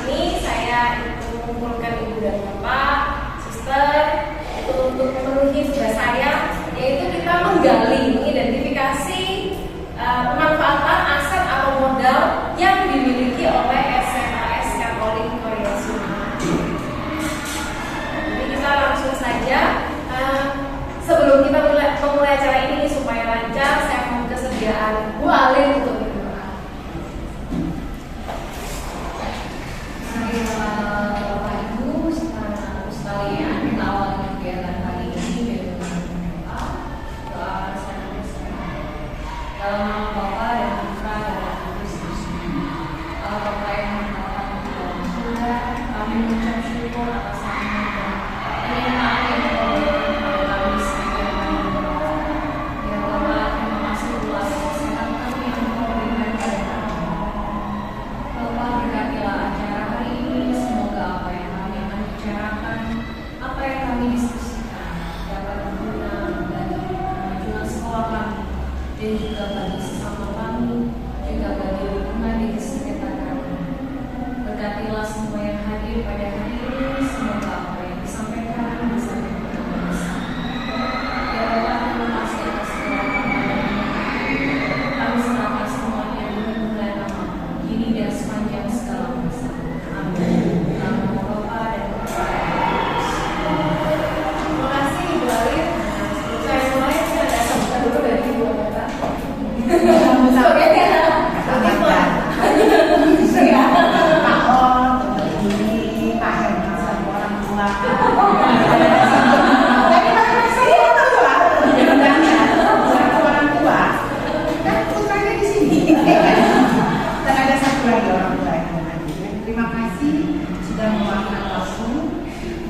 sini saya itu mengumpulkan ibu dan bapak, suster, itu untuk memenuhi tugas saya, yaitu kita menggali, mengidentifikasi pemanfaatan aset atau modal yang dimiliki oleh SMAS Katolik Korea Selatan. Jadi kita langsung saja. Sebelum kita memulai acara ini supaya lancar, saya mohon kesediaan Bu Alin untuk berdoa. Mari Bapak Ibu sekalian, kita awali kegiatan hari ini dengan berdoa. Doa bersama. Dalam nama Bapa dan Putra dan Roh Kudus. Allah Bapa yang mengenalkan di dalam surga, kami mengucap syukur atas nama dan pernyataan yang terlalu dan juga bagi sesama kami, juga bagi hubungan di sekitar kami. Berkatilah semua yang hadir pada hari ini, semoga apa yang disampaikan bisa bersama. Ya Allah, terima kasih atas segala pengorbanan. Kami serahkan semuanya dengan mulia nama, kini dan sepanjang segala masa. Amin. Nama Bapa dan Putra dan Roh Kudus. Terima kasih Ibu Alin. Saya mulai, saya ada sambutan dulu dari Ibu Alin. Terima kasih sudah meluangkan waktu.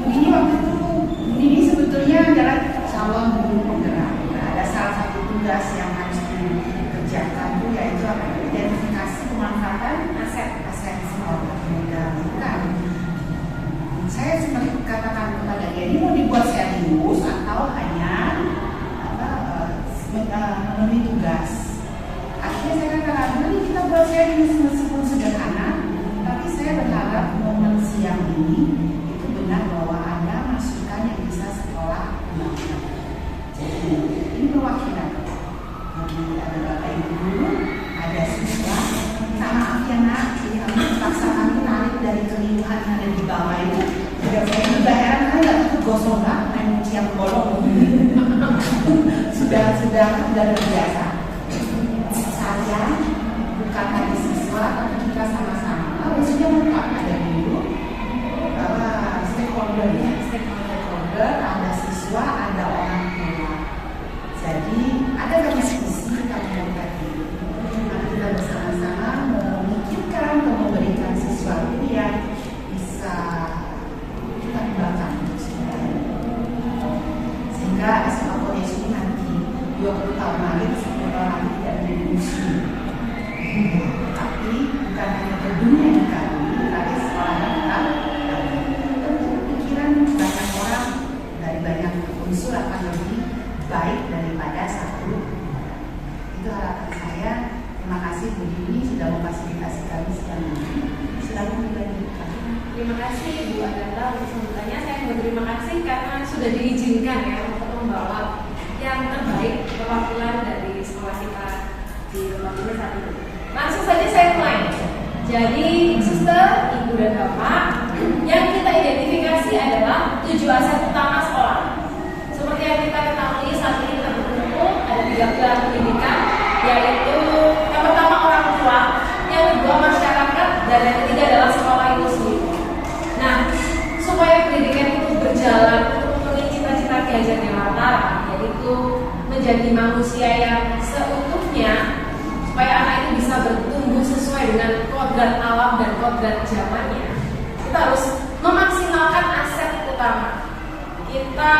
Ini waktu itu ini sebetulnya adalah calon guru penggerak. Ada salah satu tugas yang harus dikerjakan itu yaitu identifikasi pemanfaatan aset sekolah. Bukan. Saya seperti katakan kepada dia, ini mau dibuat serius atau hanya memenuhi tugas. Akhirnya saya katakan, mari kita buat serius meskipun sederhana. Tapi saya berharap momen siang ini itu benar bahwa ada masukan yang bisa sekolah gunakan. Jadi ini perwakilan. Jadi ada bapak ibu guru, ada siswa. Minta maaf ya nak, ini kami terpaksa kami tarik dari keliruhan yang ada di bawah itu. Sudah saya juga heran kan nggak tuh gosong lah, main siang bolong. sudah terbiasa. Saya bukan hanya siswa, tapi kita sama-sama. Sudah lengkap, ada guru, stakeholder, ada siswa, ada orang tua. Jadi ada diskusi kami tadi. Kita bersama-sama memikirkan atau memberikan sesuatu yang bisa kita kembangkan sehingga SMA Korea ini nanti 20 tahun lagi 10 tahun lagi tidak menjadi musuh. Tapi bukan hanya gedungnya dikagumi, tapi sekolahnya tetap tentu pikiran banyak orang dari banyak unsur akan lebih baik daripada satu. Itu harapan saya. Terima kasih Bu Dini sudah memfasilitasi kami siang ini. Silakan dilanjutkan. Terima kasih Bu Agatha untuk sambutannya. Saya mau terima kasih karena sudah diizinkan ya untuk membawa yang terbaik perwakilan dari sekolah kita di tempat ini saat ini. Langsung saja saya mulai. Jadi suster, ibu dan bapak, yang kita identifikasi adalah 7 aset utama sekolah. Seperti yang kita ketahui saat ini kita bertemu ada 3 pilar pendidikan, yaitu yang pertama orang tua, yang kedua masyarakat, dan yang ketiga adalah sekolah itu sendiri. Nah, supaya pendidikan itu berjalan untuk memenuhi cita-cita Ki Hajar Dewantara, yaitu menjadi manusia yang seutuhnya, supaya anak itu bisa bertumbuh sesuai dengan kodrat alam dan kodrat zamannya, kita harus memaksimalkan aset utama. Kita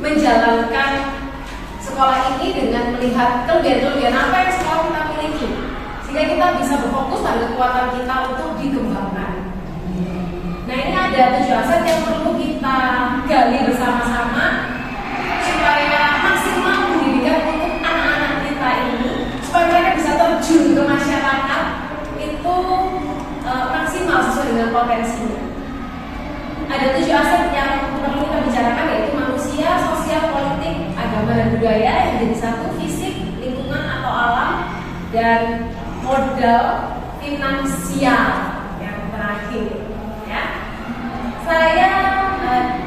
menjalankan sekolah ini dengan melihat kelebihan-kelebihan apa yang sekolah kita miliki, sehingga kita bisa berfokus pada kekuatan kita untuk dikembangkan. Nah, ini ada 7 aset yang perlu kita gali bersama-sama supaya maksimal pendidikan untuk anak-anak kita ini, supaya mereka bisa terjun ke masyarakat itu maksimal sesuai dengan potensinya. Ada 7 aset yang perlu kita bicarakan, yaitu manusia, sosial, politik, agama dan budaya yang jadi satu, fisik, lingkungan atau alam, dan modal finansial yang terakhir. Ya, saya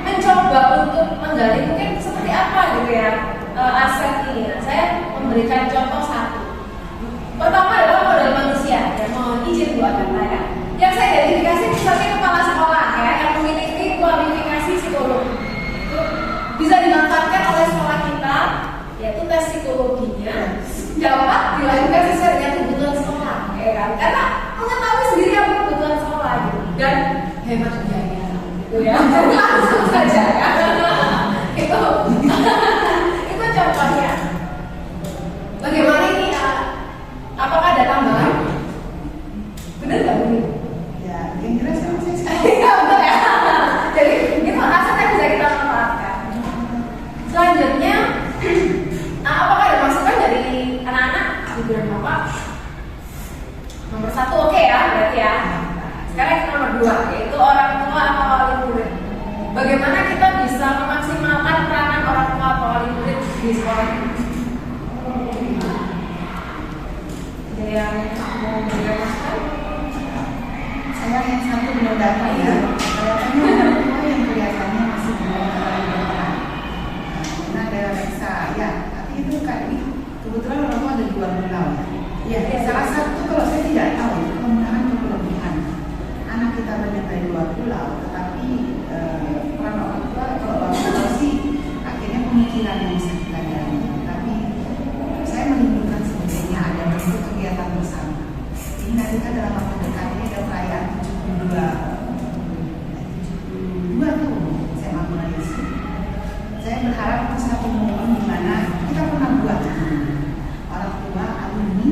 mencoba untuk menggali mungkin seperti apa gitu ya aset ini. Nah, saya memberikan contoh satu. Pertama adalah modal manusia. Dan mohon izin Bu Agatha ya. Yang saya identifikasi misalnya kepala sekolah ya, yang memiliki kualifikasi psikolog. Itu bisa dimanfaatkan oleh sekolah kita, yaitu tes psikologinya dapat dilakukan sesuai dengan kebutuhan sekolah, ya kan? Karena mengetahui sendiri apa kebutuhan sekolah gitu. Dan hemat biaya, gitu ya. Langsung saja ya. Itu contohnya. Bagaimana ini? Apakah ada tambahan? Benar nggak Bu? Ya, yang jelas memang saya Iya betul ya. Jadi itu aset yang bisa kita manfaatkan. Selanjutnya, apakah ada masukan dari anak-anak di bulan Bapak? Nomor 1 oke ya, berarti ya. Sekarang yang nomor 2, yaitu orang tua atau wali murid. Bagaimana kita bisa memaksimalkan peranan orang tua atau wali murid di sekolah ini? Ada yang mau memberikan masukan? Saya yang satu belum datang ya. Kelihatannya orang tua yang kelihatannya masih belum terlalu berperan. Karena ada reksa ya, tapi itu kan ini kebetulan orang tua ada 2 pulau ya. Ya, salah satu kalau saya tidak tahu itu kemudahan atau kelebihan. Anak kita banyak dari 2 pulau, tetapi peran orang tua kalau orang tua sih akhirnya pemikiran yang bisa kita gali. Tapi saya menimbulkan sebetulnya ada bentuk kegiatan bersama. Ini nanti kan dalam waktu dekat ini ada perayaan 72 tahun saya Mangkurat Yesus. Saya berharap itu satu momen di mana kita pernah buat orang tua alumni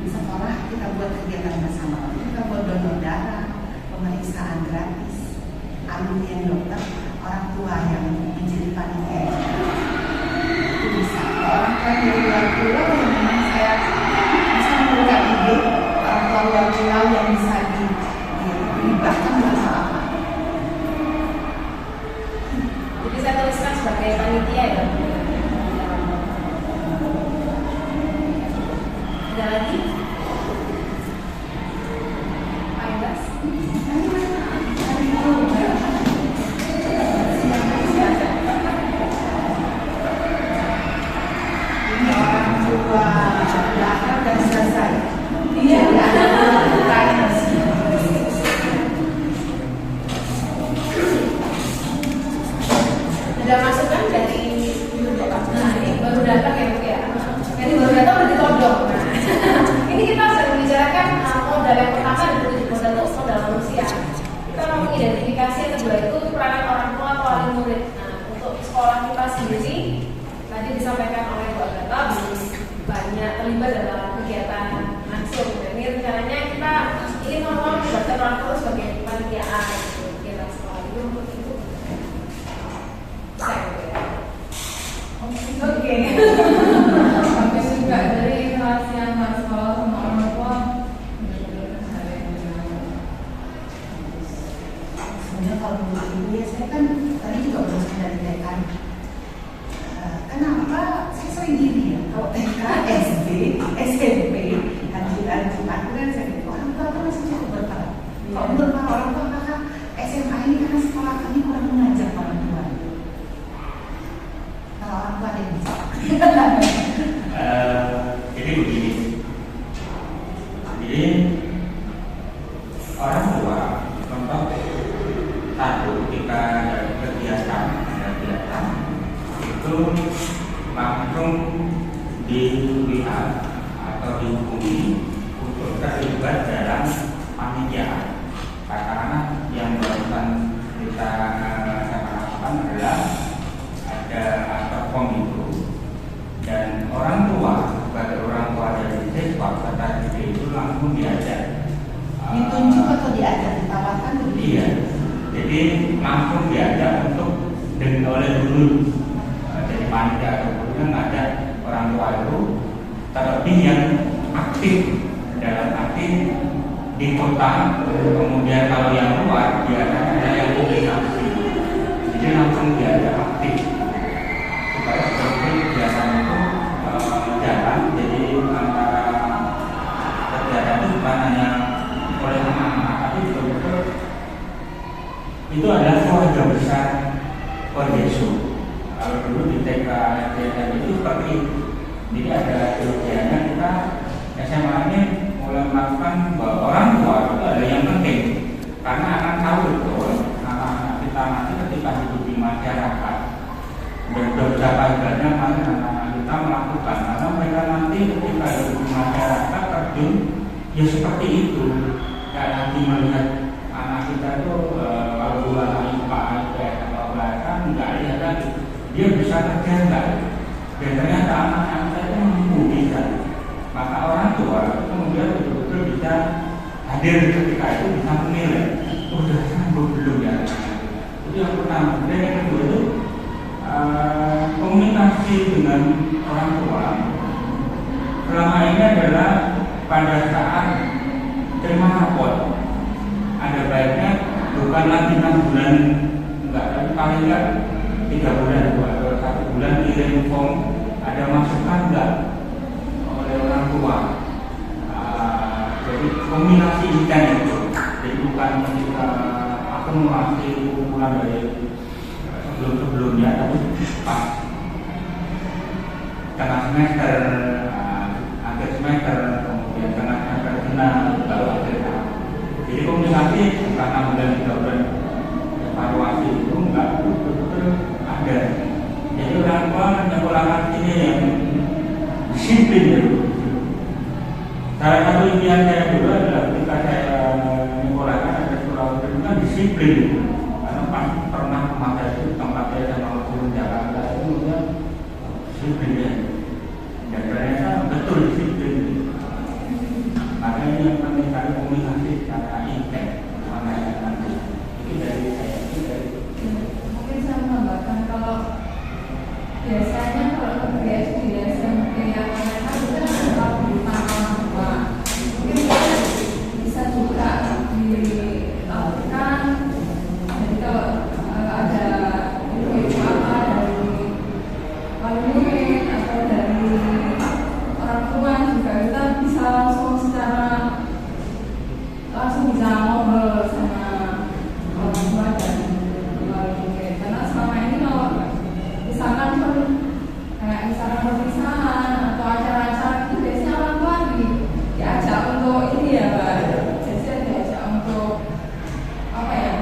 sekolah, kita buat kegiatan bersama. Kita buat donor darah, pemeriksaan gratis, alumni yang dokter, orang tua yang menjadi panitia. Itu bisa. Kalau orang tua dari luar pulau yang memang saya bisa memberikan ide orang tua luar pulau yang bisa dilibatkan dalam hal apa. Jadi saya tuliskan sebagai panitia ya. Ada lagi? Pak Ibas? Ini orang tua belakang dan selesai. Iya, ada bukan Ada masukan dari nah ini baru datang ya Bu ya. Ini baru datang udah ditodong. Nah, ini kita sedang membicarakan modal yang pertama dan modal itu modal manusia. Kita mau mengidentifikasi yang kedua itu peranan orang tua atau wali murid. Nah, untuk sekolah kita sendiri tadi disampaikan oleh Bu Agatha belum banyak terlibat dalam kegiatan langsung. Ini rencananya kita ingin melibatkan orang tua sebagai panitiaan kegiatan sekolah itu untuk itu. Oke. Sampai juga dari relasi antar sekolah sama orang tua. sebenarnya kalau menurut ibu ya, saya kan tadi juga berusaha dari TK. Kenapa saya sering gini ya, kalau TK, SD, SMP, lanjut akhirnya saya pikir orang tua itu masih cukup berperan. Kalau menurut orang tua kakak SMA ini karena sekolah kami kurang mengajar orang tua. Kalau orang tua ada yang bisa. Jadi begini, jadi orang tua contoh satu ketika ada kegiatan itu langsung dilihat atau dihubungi untuk terlibat dalam panitia. Karena yang barusan kita lakukan adalah ada platform itu, dan orang tua sebagai orang tua dari siswa peserta didik itu langsung diajak, Ditunjuk atau diajak, ditawarkan atau iya, jadi langsung diajak untuk oleh guru, jadi panitia atau gurunya ngajak orang tua itu, terlebih yang aktif dalam arti di kota, kemudian kalau yang luar biasanya ada yang komunikasi, jadi langsung diajak aktif supaya seperti biasanya itu jalan. Jadi antara kegiatan itu bukan hanya oleh anak-anak, tapi betul-betul itu adalah keluarga besar Yesus. Kalau dulu di TK itu seperti itu. Jadi ada ideologianya kita SMA ini mulai melakukan bahwa orang tua itu ada yang penting, karena akan tahu betul anak-anak kita nanti ketika hidup di masyarakat dan beberapa ibaratnya mana anak-anak kita melakukan, karena mereka nanti ketika hidup di masyarakat terjun ya seperti itu. Kayak lagi melihat anak kita itu kalau dulu anak IPA, IPS atau bahasa enggak lihat lagi dia bisa kerja enggak, dan ternyata anak-anak saya itu mampu bisa. Maka orang tua kemudian betul-betul bisa hadir ketika itu, bisa menilai sudah sanggup belum ya. Itu yang pertama. Dan yang kedua itu komunikasi dengan orang tua selama ini adalah pada saat terima rapor ada baiknya bukan lagi 6 bulan enggak, tapi paling enggak 3 bulan atau 1 bulan kirim form, ada masukan enggak oleh orang tua. Jadi kombinasi ikan itu, jadi bukan ketika akumulasi kumpulan dari sebelum-sebelumnya, tapi pas tengah semester, akhir semester, kemudian tengah semester genap, baru akhir tahun. Jadi komunikasi bukan 6 bulan 3 bulan evaluasi itu enggak, betul-betul ada. Jadi orang tua menyekolahkan ini yang disiplin ya. Salah satu impian saya dulu adalah ketika saya menyekolahkan ada sekolah itu kan disiplin, karena pasti pernah masa itu tempat saya sama turun Jakarta itu kemudian disiplin ya. Dan ternyata betul disiplin. Makanya ini yang penting kali komunikasi secara intens sama yang nanti. Itu dari saya. Mungkin saya menambahkan kalau biasanya kalau kerja itu di SMP yang mereka itu kan di tangan tua, mungkin bisa juga dilakukan. Jadi kalau ada ibu apa dari wali murid atau dari orang tua juga kita bisa langsung bisa ngobrol sama orang tua dan wali murid, karena selama ini kalau misalkan perpisahan atau acara-acara itu biasanya orang tua diajak untuk ini ya Mbak, biasanya diajak untuk apa ya,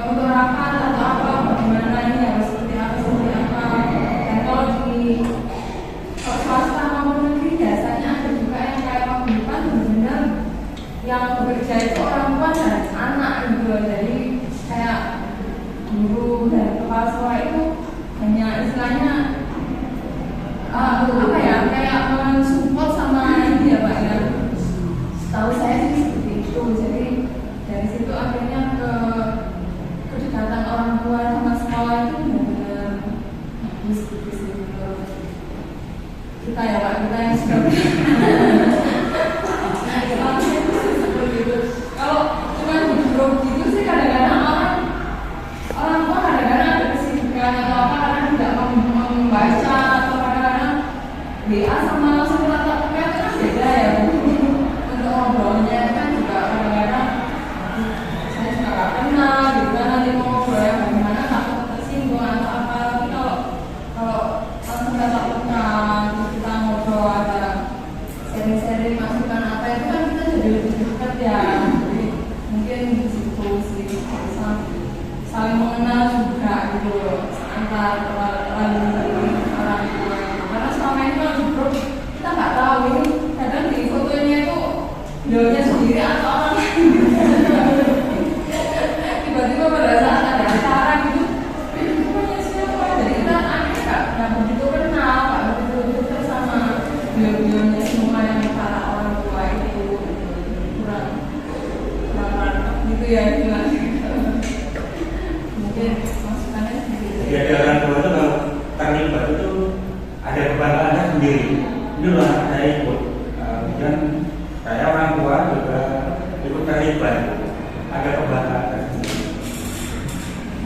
untuk rapat atau apa, bagaimana ini harus seperti apa. Dan kalau swasta maupun negeri biasanya ada juga yang kayak paguyuban benar-benar yang bekerja itu orang tua dan anak gitu. Jadi kayak guru dan kepala sekolah itu hanya istilahnya apa ya, kayak mensupport sama ini ya Pak ya. Setahu saya sih seperti itu. Jadi dari situ akhirnya kedekatan orang tua sama sekolah itu benar-benar bagus gitu. Kita ya Pak, kita yang sudah kalau cuma di grup gitu sih kadang-kadang orang tua kadang-kadang ada kesibukan atau apa karena tidak membaca, atau kadang-kadang WA sama langsung tatap muka itu kan beda ya untuk ngobrolnya kan juga kadang-kadang saya juga gak kenal gitu kan, nanti mau ngobrol yang bagaimana takut tersinggung atau apa. Tapi kalau langsung tatap muka terus kita ngobrol, ada seri-seri masukan apa itu kan kita jadi lebih dekat ya. Jadi mungkin di situ sih saling mengenal juga gitu antar orang tua. Karena selama ini kalau di grup kita nggak tahu ini kadang di fotonya itu beliaunya sendiri atau orang lain. Tiba-tiba pada saat ada acara gitu, punya siapa? Jadi kita akhirnya nggak begitu kenal, nggak begitu dekat sama beliau-beliaunya semua yang para orang tua itu kurang gitu ya gimana? Mungkin masukannya sedikit. Jadi ada orang tua itu kalau terlibat itu ada kebanggaan sendiri. Ini loh saya ikut. Kemudian saya orang tua juga ada pembatasan.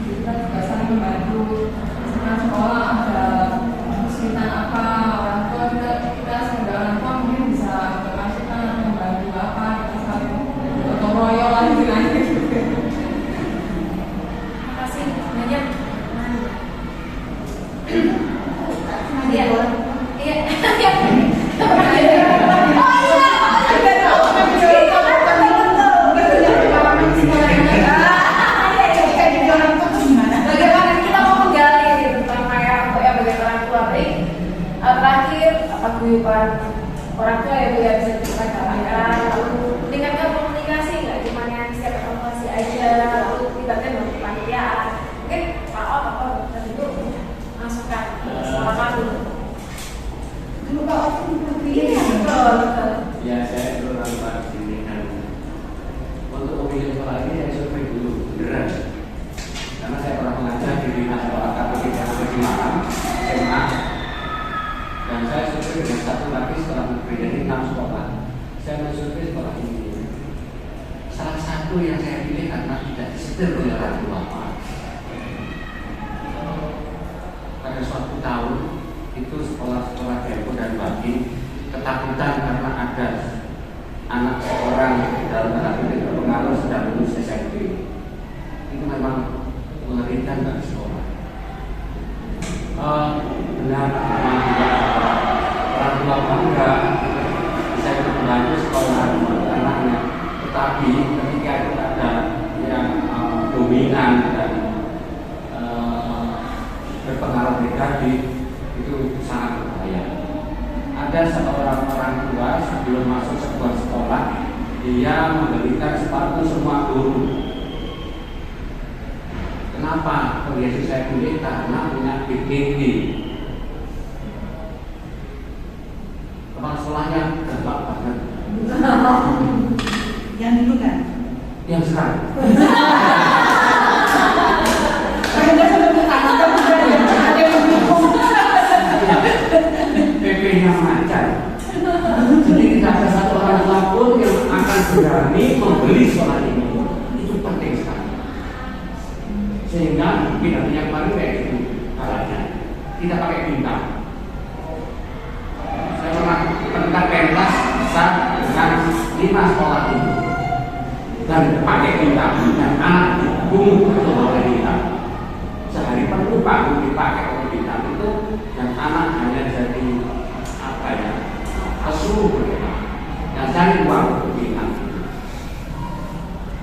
Kita juga saling membantu. Misalkan sekolah ada kesulitan apa, orang tua kita sebagai orang tua mungkin bisa bermasukan membantu apa, kita saling gotong royong lah istilahnya gitu. Terima kasih banyak. Iya. Iya. Bagaimana kita mau menggali gitu tentang kayak apa ya bagi orang tua baik terakhir apa guyuban orang tua ya Bu ya bisa kita jalankan lalu meningkatkan komunikasi nggak cuma yang siap evaluasi aja lalu libatkan dalam kepanitiaan mungkin Pak Ot atau Dokter itu masukan selama dulu. Dulu Pak Ot Iya betul. Ya, saya dulu lakukan ini dan untuk pemilihan sekolah ini saya survei dulu beneran karena saya pernah mengajar di Dinas Sekolah KPK Kabupaten Malang SMA dan saya survei dengan satu lagi sekolah negeri dari 6 sekolah. Saya mensurvei sekolah ini. Salah satu yang saya pilih karena tidak disetir oleh orang tua. Pada suatu tahun itu sekolah-sekolah Depok dan Baki ketakutan karena ada anak seorang dalam tanda kutip berpengaruh sedang lulus SMP. Itu memang mengerikan bagi sekolah. Benar, memang juga orang tua bangga bisa membantu sekolah anaknya. Tetapi ketika itu ada yang dominan dan berpengaruh negatif, itu sangat berbahaya. Ada seorang orang tua sebelum masuk sebuah sekolah, dia memberikan sepatu semua guru. Kenapa? Yesus saya pilih karena punya BKD. Kepala sekolahnya gebak banget. yang dulu kan. Yang sekarang. Saya nggak sampai ke kanan kan ada yang bingung. PP-nya macam. Jadi tidak ada satu orang tua pun yang akan berani membeli sekolah ini. Itu penting sekali. Sehingga pidatonya kemarin kayak gitu caranya. Tidak pakai bintang. Saya pernah tentang pentas besar dengan 5 sekolah ini dan pakai bintang dan anak dibunuh untuk pakai bintang. Sehari penuh panggung dipakai oleh bintang itu dan anak hanya jadi apa ya? Asuh mereka yang cari uang untuk bintang.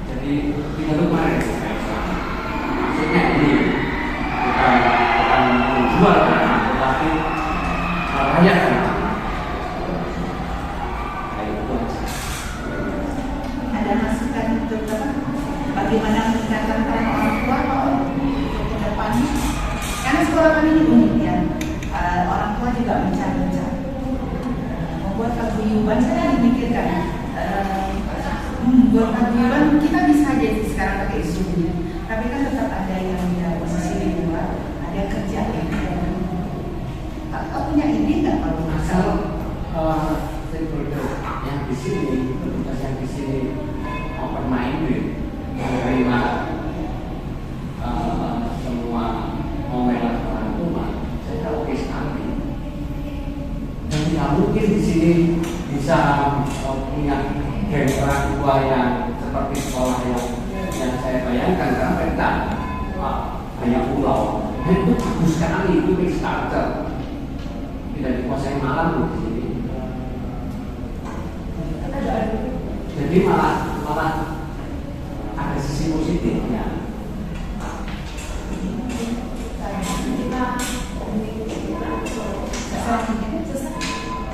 Jadi tidak kemarin maksudnya ini bukan menjual anak, tetapi merayakan anak. Ada masukan untuk apa? Bagaimana meningkatkan peran orang tua kalau ke depannya? Karena sekolah kami ini unik ya. Orang tua juga mencari-cari membuat paguyuban. Saya memikirkan membuat paguyuban kita bisa jadi sekarang pakai Zoom-nya, tapi kan tetap ada yang di posisi di luar, ada yang kerja ya. Kau punya ide nggak kalau Asal stakeholder yang di sini, petugas yang di sini open minded, menerima semua omelan orang tua, saya tahu oke sekali. Dan tidak mungkin di sini bisa punya geng orang tua yang seperti sekolah yang saya bayangkan karena kita banyak pulau. Dan itu bagus sekali, itu mix culture. Tidak dikuasai malam di sini. Jadi malah ada sisi positifnya.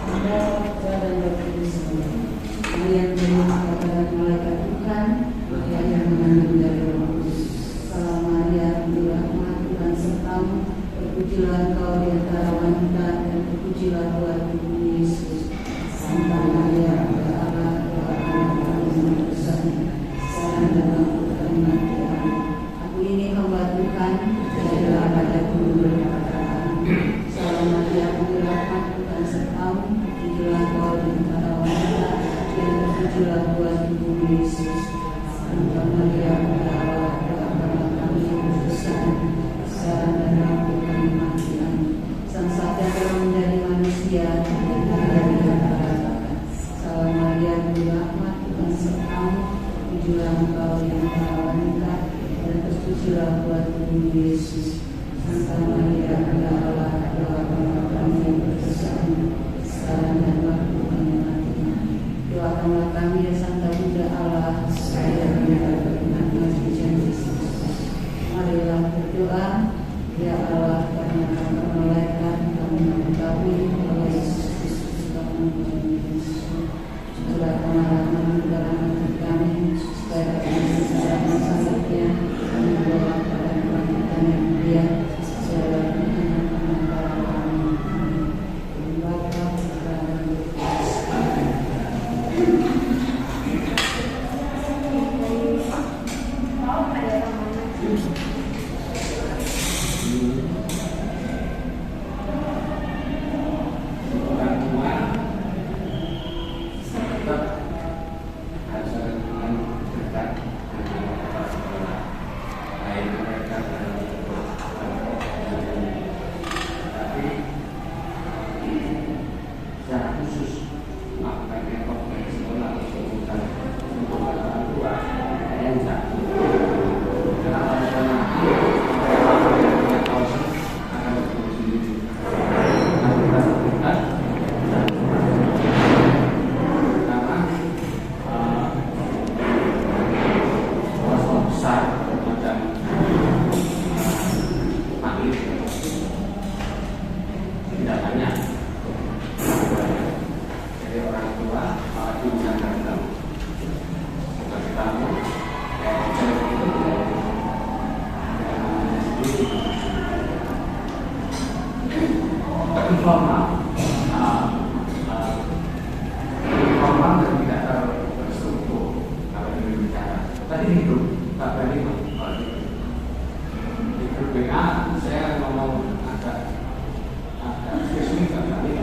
Ada dan baptisme. Kalian terima kepada malaikat Tuhan, yang mengandung dari Roh Kudus. Salam Maria, dirahmati Tuhan sertamu, terpujilah engkau di antara wanita dan terpujilah Tuhan Ibu Yesus. Santa Maria, Bunda Allah, doakanlah kami berdosa, sekarang dan waktu kematian. Aku ini hamba Tuhan, jadilah padaku berkata kami. Salam Maria, dirahmati Tuhan sertamu, terpujilah engkau di antara wanita dan terpujilah Tuhan Ibu Yesus. Santa Maria, terpujilah buat Yesus. Santa Maria, ya Allah, doakanlah kami yang berdosa, sekarang dan waktu kami mati. Doakanlah kami ya Santa Bunda Allah, supaya kami dapat menikmati janji Yesus. Marilah berdoa, ya Allah, karena kami malaikat kami mengetahui bahwa Yesus Kristus telah menghubungi Yesus. Curahkanlah rahmat dalam hati kami, supaya kami bisa mensalibnya dan membawa pada kebangkitan yang mulia secara anak-anak para kami. Bapa, Putra, dan Roh Kudus. Mau ada tambahan? Orang tua tetap harus ada hubungan dekat dengan kepala sekolah, baik mereka dan tapi secara khusus melakukan effort dari sekolah untuk orang tua saya enggak. Karena kalau saya nanti punya kawasan akan bertemu sendiri. Informal dan tidak terstruktur kalau ini bicara. Tadi hidup, tak berani kalau di grup WA saya ngomong agak spesifik, tak berani.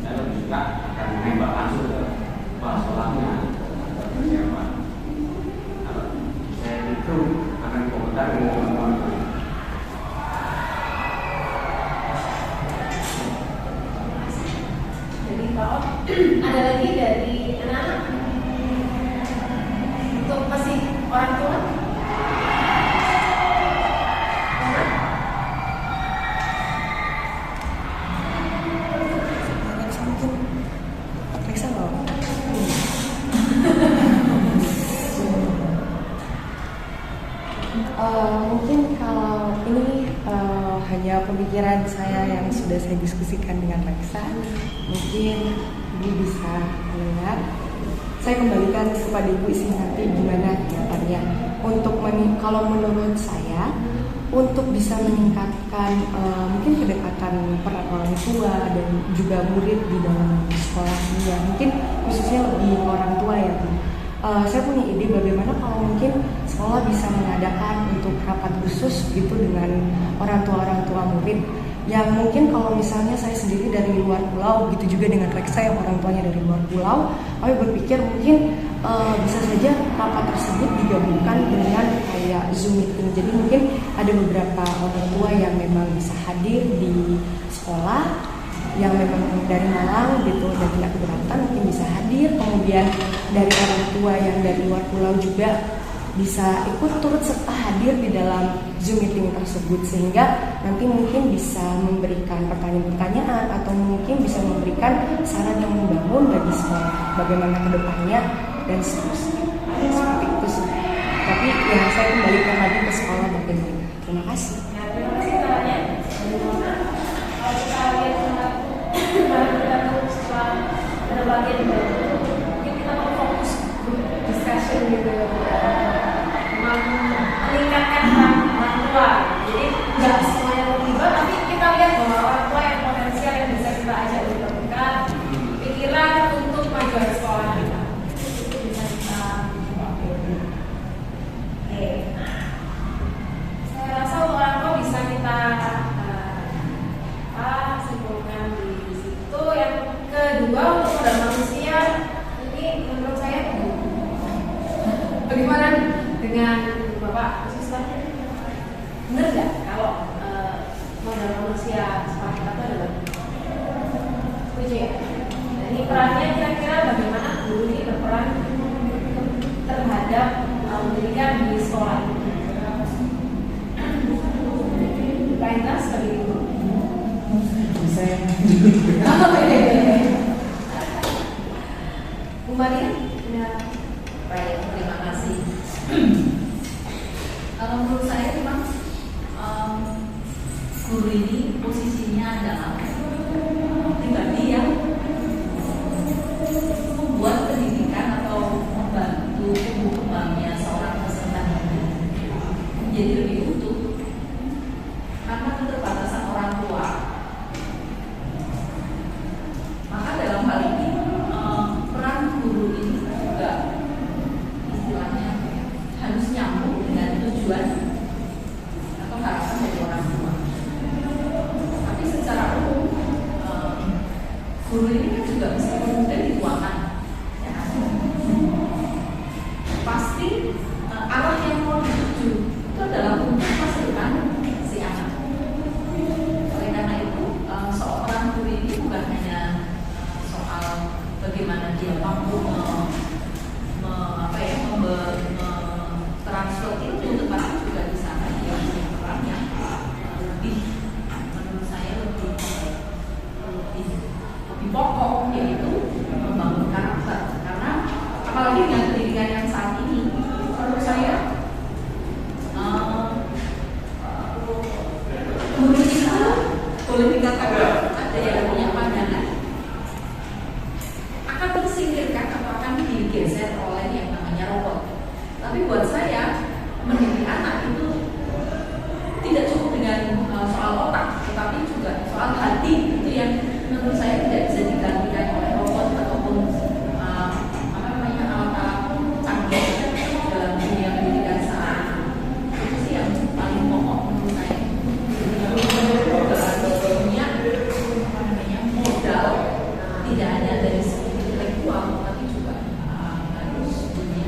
Saya juga akan menembak langsung ke kepala sekolahnya atau siapa. Kalau saya itu akan komentar ngomong. Ada lagi dari anak-anak untuk masih orang tua? Periksa loh. Mungkin kalau ini hanya pemikiran saya yang sudah saya diskusikan dengan Reksa, mungkin Ibu bisa melihat. Saya kembalikan kepada Ibu sih nanti gimana jawabannya. Kalau menurut saya, untuk bisa meningkatkan mungkin kedekatan peran orang tua dan juga murid di dalam sekolah ini, ya mungkin khususnya lebih orang tua ya Bu. Saya punya ide bagaimana kalau mungkin sekolah bisa mengadakan untuk rapat khusus gitu dengan orang tua murid. Yang mungkin kalau misalnya saya sendiri dari luar pulau, gitu juga dengan Reksa yang orang tuanya dari luar pulau, kami berpikir mungkin bisa saja rapat tersebut digabungkan dengan kayak Zoom meeting. Jadi mungkin ada beberapa orang tua yang memang bisa hadir di sekolah, yang memang dari Malang gitu dan tidak keberatan mungkin bisa hadir. Kemudian dari orang tua yang dari luar pulau juga bisa ikut turut serta hadir di dalam Zoom meeting tersebut, sehingga nanti mungkin bisa memberikan pertanyaan-pertanyaan atau mungkin bisa memberikan saran yang membangun bagi sekolah bagaimana ke depannya dan seterusnya. Seperti itu sih. Tapi ya saya kembalikan lagi ke sekolah bagaimana. Terima kasih. Ya, terima kasih caranya. Kalau kita lihat kita setelah ada bagian baru, mungkin kita mau fokus discussion gitu, meningkatkan orang tua. Jadi nggak semuanya terlibat, tapi kita lihat bahwa orang tua yang potensial yang bisa kita ajak bertukar pikiran untuk majuan sekolah kita. Itu bisa kita. Oke. Saya rasa untuk orang tua bisa kita simpulkan di situ. Yang kedua untuk modal manusia, ini menurut saya bagaimana dengan Bapak Suster? Benar nggak kalau modal manusia seperti itu adalah setuju ya? Nah, ini perannya kira-kira bagaimana guru ini berperan terhadap pendidikan di sekolah? Hendra sebagai guru. Saya Bu Maria, punya Baik, terima kasih. Kalau menurut saya memang guru ini posisinya adalah pribadi yang membuat pendidikan atau membantu tumbuh kembangnya seorang peserta didik menjadi lebih utuh karena keterbatasan orang tua. Maka dalam hal ini peran guru ini juga istilahnya harus nyambung dengan tujuan atau harapan dari orang tua. Tapi secara umum guru ini kan juga meskipun mudah dituakan, ya. Pasti arah yang mau dituju itu adalah untuk masa depan si anak. Oleh karena itu seorang guru ini bukan hanya soal bagaimana dia mampu transfer itu, tetapi juga di sana dia punya peran yang lebih, menurut saya lebih pokok, yaitu membangun karakter. Karena apalagi dengan pendidikan yang saat ini, menurut saya guru itu boleh dikatakan ada yang punya pandangan akan tersingkirkan atau akan digeser oleh yang namanya robot. Tapi buat saya mendidik anak itu tidak cukup dengan soal otak, tetapi juga soal hati. Itu yang menurut saya tidak bisa digantikan oleh robot ataupun alat-alat canggih dalam dunia pendidikan saat ini. Itu sih yang paling pokok menurut saya. Punya modal tidak hanya dari segi intelektual, tapi juga harus punya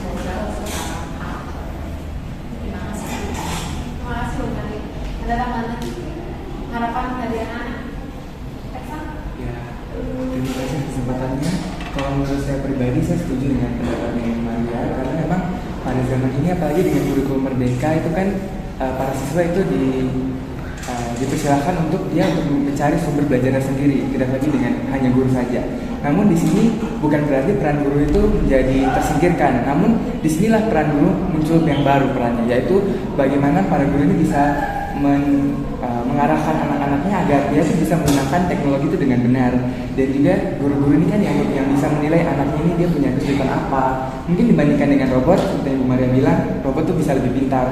modal secara hak. Terima kasih. Terima kasih Bu Maria. Ada tambahan lagi? Harapan dari anak-anak? Ya, terima kasih kesempatannya. Kalau menurut saya pribadi, saya setuju dengan pendapat dengan Maria, karena memang pada zaman ini, apalagi dengan kurikulum merdeka, itu kan para siswa itu dipersilakan untuk mencari sumber belajarnya sendiri, tidak lagi dengan hanya guru saja. Namun di sini bukan berarti peran guru itu menjadi tersingkirkan. Namun disinilah peran guru muncul yang baru perannya, yaitu bagaimana para guru ini bisa mengarahkan anak-anaknya agar dia bisa menggunakan teknologi itu dengan benar. Dan juga guru-guru ini kan yang bisa menilai anaknya ini dia punya kesulitan apa. Mungkin dibandingkan dengan robot, seperti yang Bu Maria bilang, robot itu bisa lebih pintar,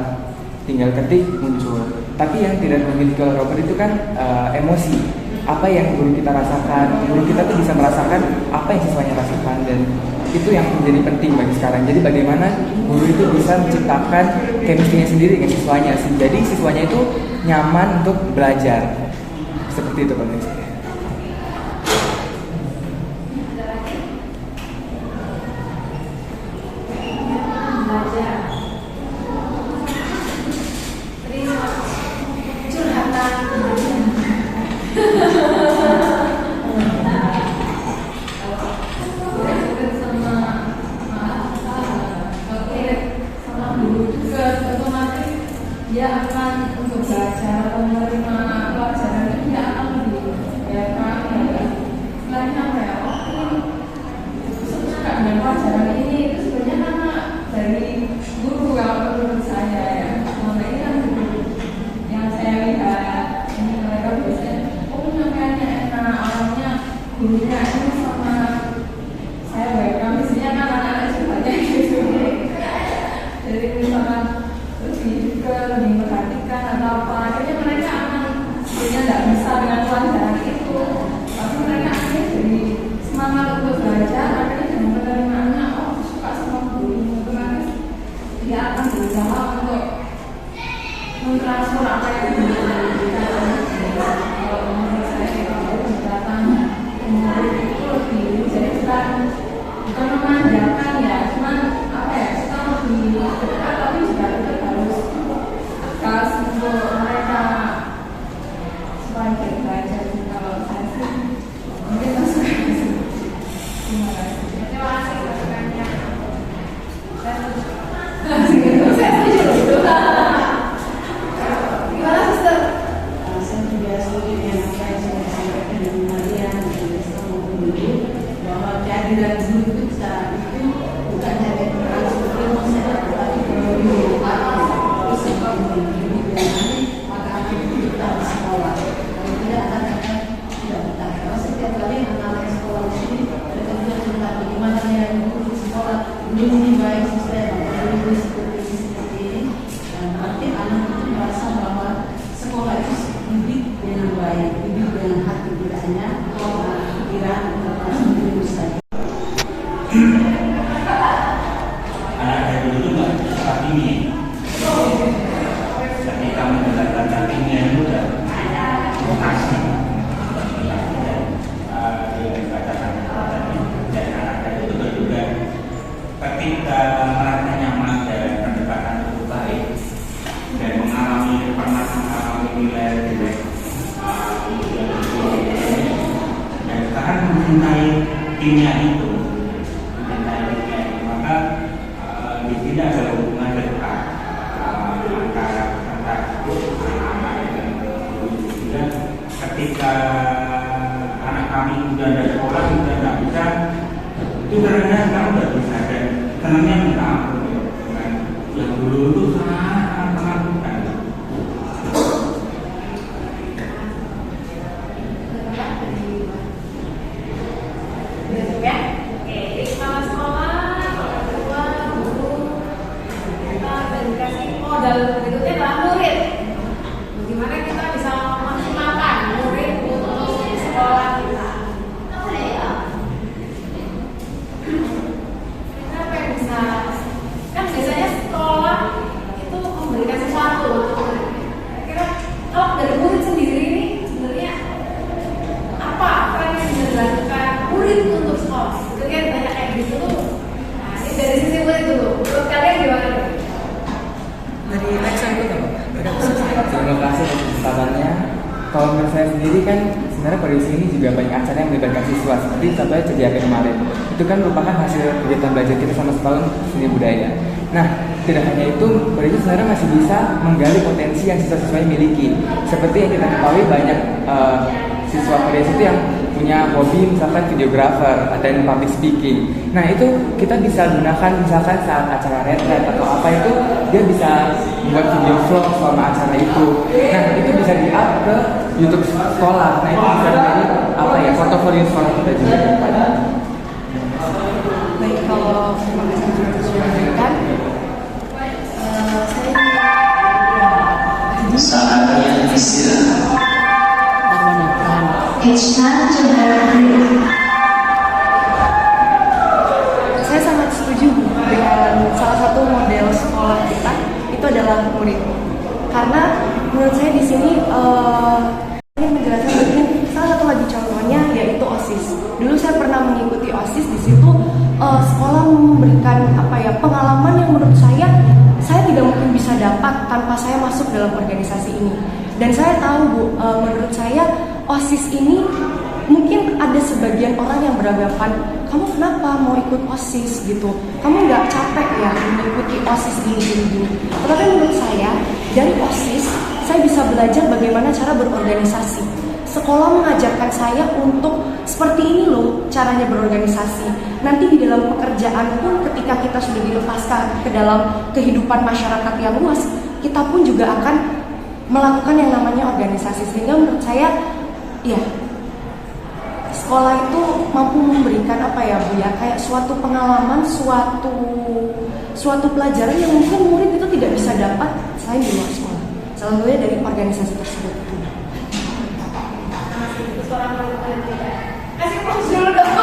tinggal ketik muncul. Tapi yang tidak memiliki oleh robot itu kan emosi. Apa yang guru kita rasakan, guru kita tuh bisa merasakan apa yang siswanya rasakan, dan itu yang menjadi penting bagi sekarang. Jadi bagaimana guru itu bisa menciptakan chemistry-nya sendiri dengan siswanya, jadi siswanya itu nyaman untuk belajar. Seperti itu kalau saya. Dia akan untuk belajar atau menerima pelajaran ini dia akan lebih istilahnya apa ya, suka dengan pelajaran ini itu sebenarnya karena dari guru kalau menurut saya ya. Selama ini kan yang saya lihat ini mereka biasanya penyampaiannya enak, orangnya gurunya ini sama saya baik, biasanya kan anak-anak juga kayak gitu. Jadi misalkan lebih memperhatikan atau apa, akhirnya mereka akan sebenarnya tidak bisa dengan pelajaran itu, tapi mereka akhirnya jadi semangat untuk belajar, akhirnya dengan penerimaannya suka sama guru, otomatis dia akan berusaha untuk mentransfer apa yang diberikan. Kalau menurut saya kalau pendekatan murid itu lebih jadi bukan memanjakan ya, cuman apa ya, kita lebih dekat, tapi juga kita harus tegas untuk mereka supaya kita belajar. Kalau saya sih mungkin masuk ke sini. Terima kasih. Terima kasih masukannya. Saya setuju. Gimana, Suster? seperti ini, berarti anak itu merasa bahwa sekolah itu dididik dengan baik, dididik dengan hati, tidak hanya pikiran atau sendiri saja. Anak saya dulu itu nggak seperti ini. Ketika menjalankan kimia itu udah mutasi. Dan anak saya itu juga ketika merasa nyaman dan pendekatan itu baik dan pernah mengalami nilai jelek, dan sekarang mencintai kimia itu, maka di sini ada hubungan dekat antara anak-anak dan guru. Dan ketika anak kami sudah ada sekolah sudah nggak bisa, itu ternyata sekarang udah bisa dan senangnya minta ampun. Yang dulu itu sangat menakutkan. Modal berikutnya adalah murid. Bagaimana kita bisa memaksimalkan murid untuk sekolah kita? Kenapa yang bisa? Kan biasanya sekolah itu memberikan sesuatu untuk murid. Kira kalau dari murid sendiri ini sebenarnya apa yang bisa dilakukan murid untuk sekolah? Itu kan banyak kayak gitu tuh. Nah, ini dari sisi murid dulu. Menurut kalian gimana? Dari Lexa itu nggak Pak? Terima kasih atas kesempatannya. Kalau menurut saya sendiri kan sebenarnya kondisi ini juga banyak acara yang melibatkan siswa seperti contohnya kegiatan kemarin. Itu kan merupakan hasil kegiatan belajar kita sama sekolah seni budaya. Nah, tidak hanya itu, kondisi sebenarnya masih bisa menggali potensi yang siswa-siswa miliki. Seperti yang kita ketahui banyak siswa kondisi itu yang punya hobi misalkan videographer dan public speaking. Nah itu kita bisa gunakan misalkan saat acara retret atau apa itu dia bisa membuat video vlog selama acara itu. Nah itu bisa di-up ke YouTube sekolah. Nah itu bisa menjadi apa ya portofolio sekolah kita juga ke depan. Baik, kalau terima kasih sudah diberikan. Saatnya istirahat. Saya sangat setuju dengan salah satu model sekolah kita itu adalah murid. Karena menurut saya di sini ingin menjelaskan mungkin salah satu lagi contohnya yaitu OSIS. Dulu saya pernah mengikuti OSIS, di situ sekolah memberikan pengalaman yang menurut saya tidak mungkin bisa dapat tanpa saya masuk dalam organisasi ini. Dan saya tahu Bu, menurut saya OSIS ini mungkin ada sebagian orang yang beranggapan, kamu kenapa mau ikut OSIS gitu? Kamu nggak capek ya mengikuti OSIS gini. Tetapi menurut saya, dari OSIS, saya bisa belajar bagaimana cara berorganisasi. Sekolah mengajarkan saya untuk seperti ini loh caranya berorganisasi. Nanti di dalam pekerjaan pun ketika kita sudah dilepaskan ke dalam kehidupan masyarakat yang luas, kita pun juga akan melakukan yang namanya organisasi. Sehingga menurut saya, ya, sekolah itu mampu memberikan kayak suatu pengalaman, suatu pelajaran yang mungkin murid itu tidak bisa dapat selain di luar sekolah. Salah satunya dari organisasi tersebut. Kasih fokus dulu dong.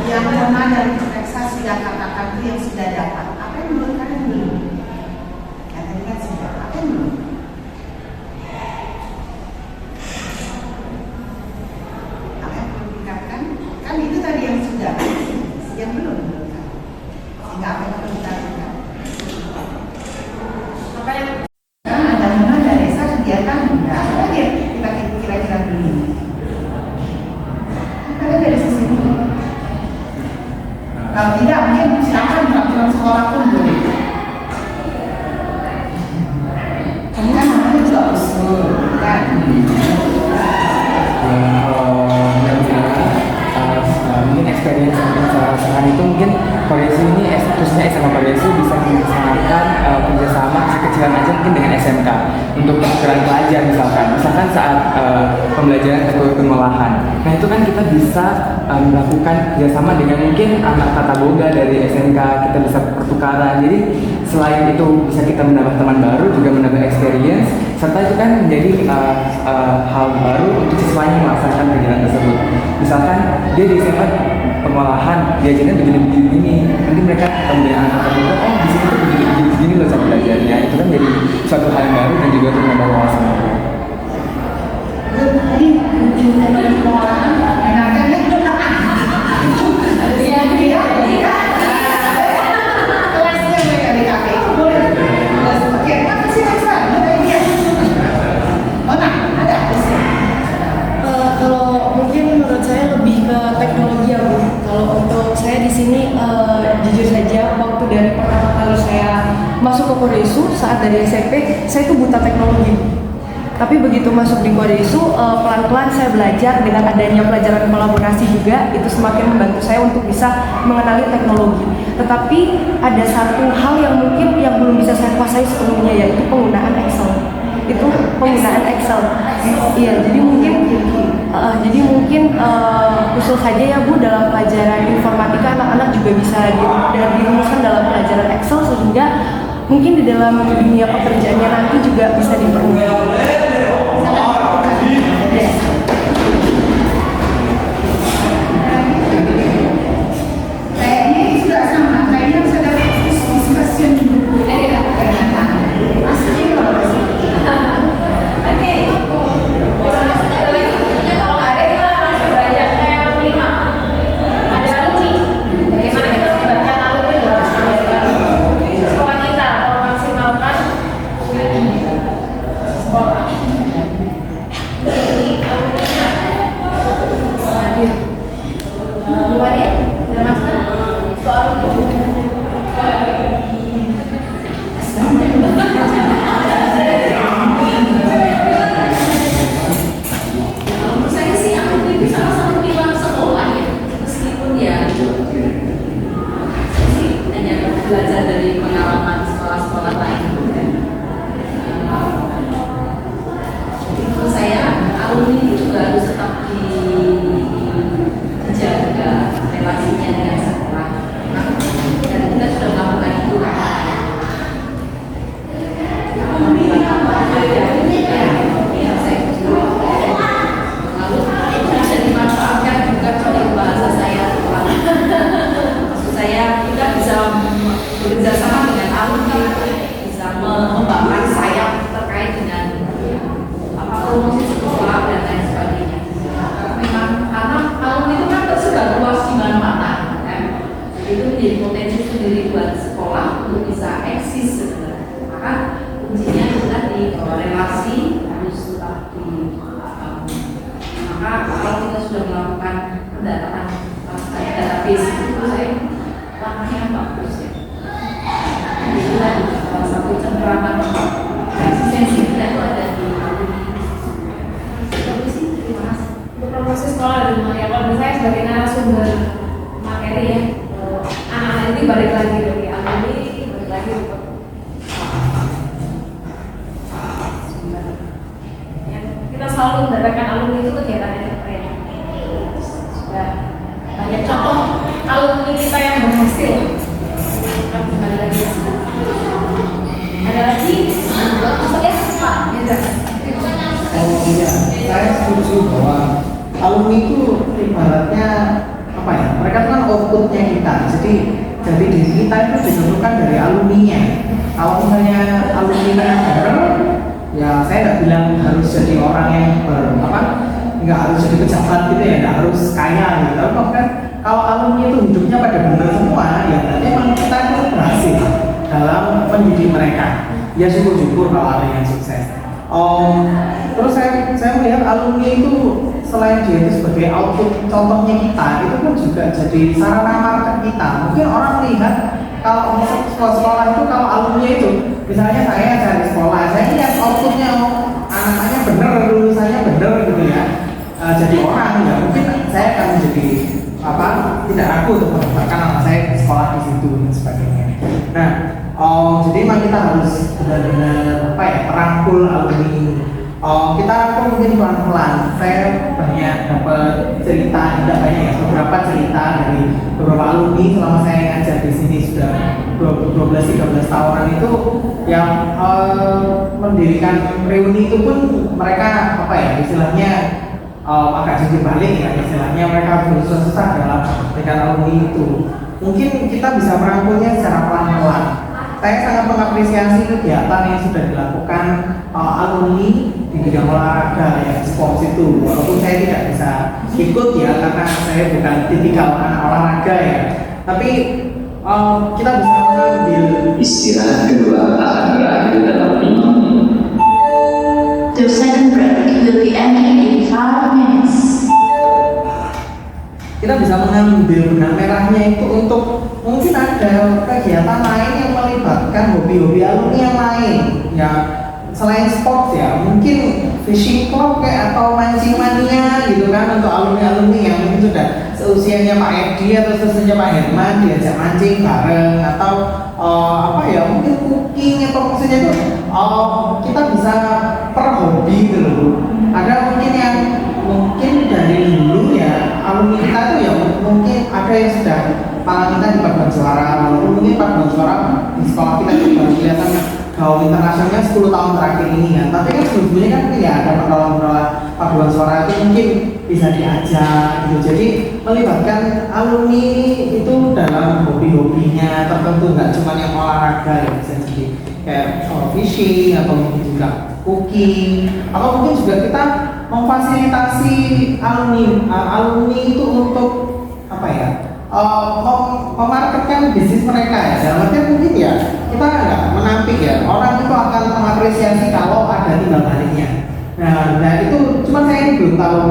Yang mana dari Lexa sudah katakan itu yang sudah dapat. Apa yang menurut kalian belum? Ya tadi kan sudah. Apa yang belum? Apa yang perlu ditingkatkan? Kan itu tadi yang sudah. Yang belum menurut kalian. Sehingga apa yang perlu ditingkatkan? Apa yang Ada mana dari Lexa kegiatan enggak? Apa dia kita kira-kira dulu? Kalian dari sisi dulu. Kalau tidak, mungkin silakan melakukan sekolah pun boleh. Kamu kan namanya juga usul, kan? Mungkin experience yang saya rasakan itu mungkin Koreasi ini khususnya SMA Koreasi bisa melaksanakan kerjasama kecil-kecilan aja mungkin dengan SMK untuk kebutuhan pelajar misalkan saat pembelajaran kekelolaan. Nah itu kan kita bisa melakukan kerjasama dengan mungkin anak tata boga dari SMK, kita bisa pertukaran. Jadi selain itu bisa kita menambah teman baru, juga menambah experience, serta itu kan menjadi hal baru untuk siswanya melaksanakan kegiatan tersebut. Misalkan dia di SMK pengolahan, diajarnya begini-begini, nanti mereka ketemu dengan anak tata boga, oh di sini tuh begini loh cara belajarnya. Itu kan jadi suatu hal yang baru dan juga untuk menambah wawasan. Jadi kunci pengolahan enakan ya. Kelasnya mereka di kakek itu boleh. Oke, makasih Mas. Oh nah, ada sih. Kalau mungkin menurut saya lebih ke teknologi ya Bu. Kalau untuk saya di sini jujur saja waktu dari pertama kali saya masuk ke Kodesu saat dari SMP, saya tuh buta teknologi. Tapi begitu masuk di Kodesu, pelan-pelan saya belajar dengan adanya pelajaran kolaborasi juga, itu semakin membantu saya untuk bisa mengenali teknologi. Tetapi ada satu hal yang mungkin yang belum bisa saya kuasai sepenuhnya, yaitu penggunaan Excel. Itu penggunaan Excel. Iya, jadi mungkin khusus saja ya Bu, dalam pelajaran informatika anak-anak juga bisa dirumuskan dalam pelajaran Excel, sehingga mungkin di dalam dunia pekerjaannya nanti juga bisa dipermudah. Kayaknya ini sudah sama, kayaknya sudah diskusi dulu. Pasti kalau belajar dari pengalaman sekolah-sekolah lain. Menurut saya alumni juga harus tetap dijaga relasinya dengan sekolah. Dan kita sudah melakukan itu kan. Lalu bisa dimanfaatkan juga oleh bahasa saya. Maksud saya kita bisa bekerja sama dengan alumni, bisa mengembangkan sayap terkait dengan promosi sekolah dan lain sebagainya. Memang anak alumni itu kan tersebar luas di mana-mana, kan? Itu menjadi potensi sendiri buat sekolah untuk bisa eksis sebenarnya. Maka kuncinya adalah di relasi harus tetap maka kalau kita sudah melakukan pendataan database itu saya langkahnya bagus ya. Itulah salah satu cenderangan eksistensi kita itu ada di terima kasih. Untuk promosi sekolah di Maria, kalau saya sebagai narasumber materi ya, anak-anak ini balik lagi dari alumni, balik lagi untuk kita selalu mendatangkan alumni itu kegiatan yang keren. Sudah banyak contoh alumni kita yang berhasil. Kembali lagi. Ada lagi? Iya, saya setuju bahwa alumni itu ibaratnya apa ya? Mereka kan outputnya kita. Jadi diri kita itu ditentukan dari alumninya. Kalau misalnya alumninya benar, ya saya nggak bilang harus jadi orang yang nggak harus jadi pejabat gitu ya, nggak harus kaya gitu. Tapi kan kalau alumni itu hidupnya pada benar semua, ya berarti memang kita itu berhasil dalam mendidik mereka. Ya syukur-syukur kalau ada yang sukses. Terus saya melihat alumni itu selain dia itu sebagai output contohnya kita, itu pun juga jadi sarana market kita. Mungkin orang melihat kalau sekolah itu kalau alumni itu, misalnya saya cari sekolah, saya lihat outputnya anak-anaknya bener, lulusannya bener gitu ya. Jadi orang ya mungkin saya akan menjadi tidak ragu untuk menempatkan anak saya ke sekolah di situ dan sebagainya. Nah, jadi memang kita harus benar-benar merangkul alumni kita pun mungkin pelan-pelan. Saya banyak dapat cerita, tidak banyak ya, beberapa cerita dari beberapa alumni selama saya ngajar di sini sudah 12-13 tahunan itu yang mendirikan reuni itu pun mereka apa ya istilahnya agak jujur balik ya, istilahnya mereka bersusah-susah dalam dengan alumni itu. Mungkin kita bisa merangkulnya secara pelan-pelan. Saya sangat mengapresiasi kegiatan yang sudah dilakukan alumni di bidang olahraga ya, sports itu. Walaupun saya tidak bisa ikut ya karena saya bukan tipikal anak olahraga ya. Tapi kita bisa mengambil Istirahat kedua akan berakhir dalam 5 menit. The second break will be ending in 5 minutes. kita bisa mengambil benang merahnya itu untuk mungkin ada kegiatan lain yang melibatkan hobi-hobi alumni yang lain ya, selain sport ya, mungkin fishing club kayak atau mancing mania gitu kan, untuk alumni-alumni yang mungkin sudah seusianya Pak Edi atau seusianya Pak Herman diajak mancing bareng, atau apa ya, mungkin cooking atau maksudnya itu kita bisa per hobi gitu loh. Ada mungkin yang mungkin dari dulu ya alumni kita tuh ya mungkin ada yang sudah kita di paduan suara, walaupun mungkin paduan suara di sekolah kita juga baru kelihatan gaul internasionalnya 10 tahun terakhir ini kan, tapi kan sebelumnya kan ya ada pengelola paduan suara itu mungkin bisa diajak gitu. Jadi melibatkan alumni itu dalam hobi-hobinya tertentu, nggak cuma yang olahraga ya, bisa jadi kayak fishing atau mungkin juga cooking, atau mungkin juga kita memfasilitasi alumni itu untuk apa ya, memarketkan bisnis mereka ya. Dalam artian mungkin ya kita nggak menampik ya, orang itu akan mengapresiasi kalau ada timbal baliknya. Nah itu cuma saya ini belum tahu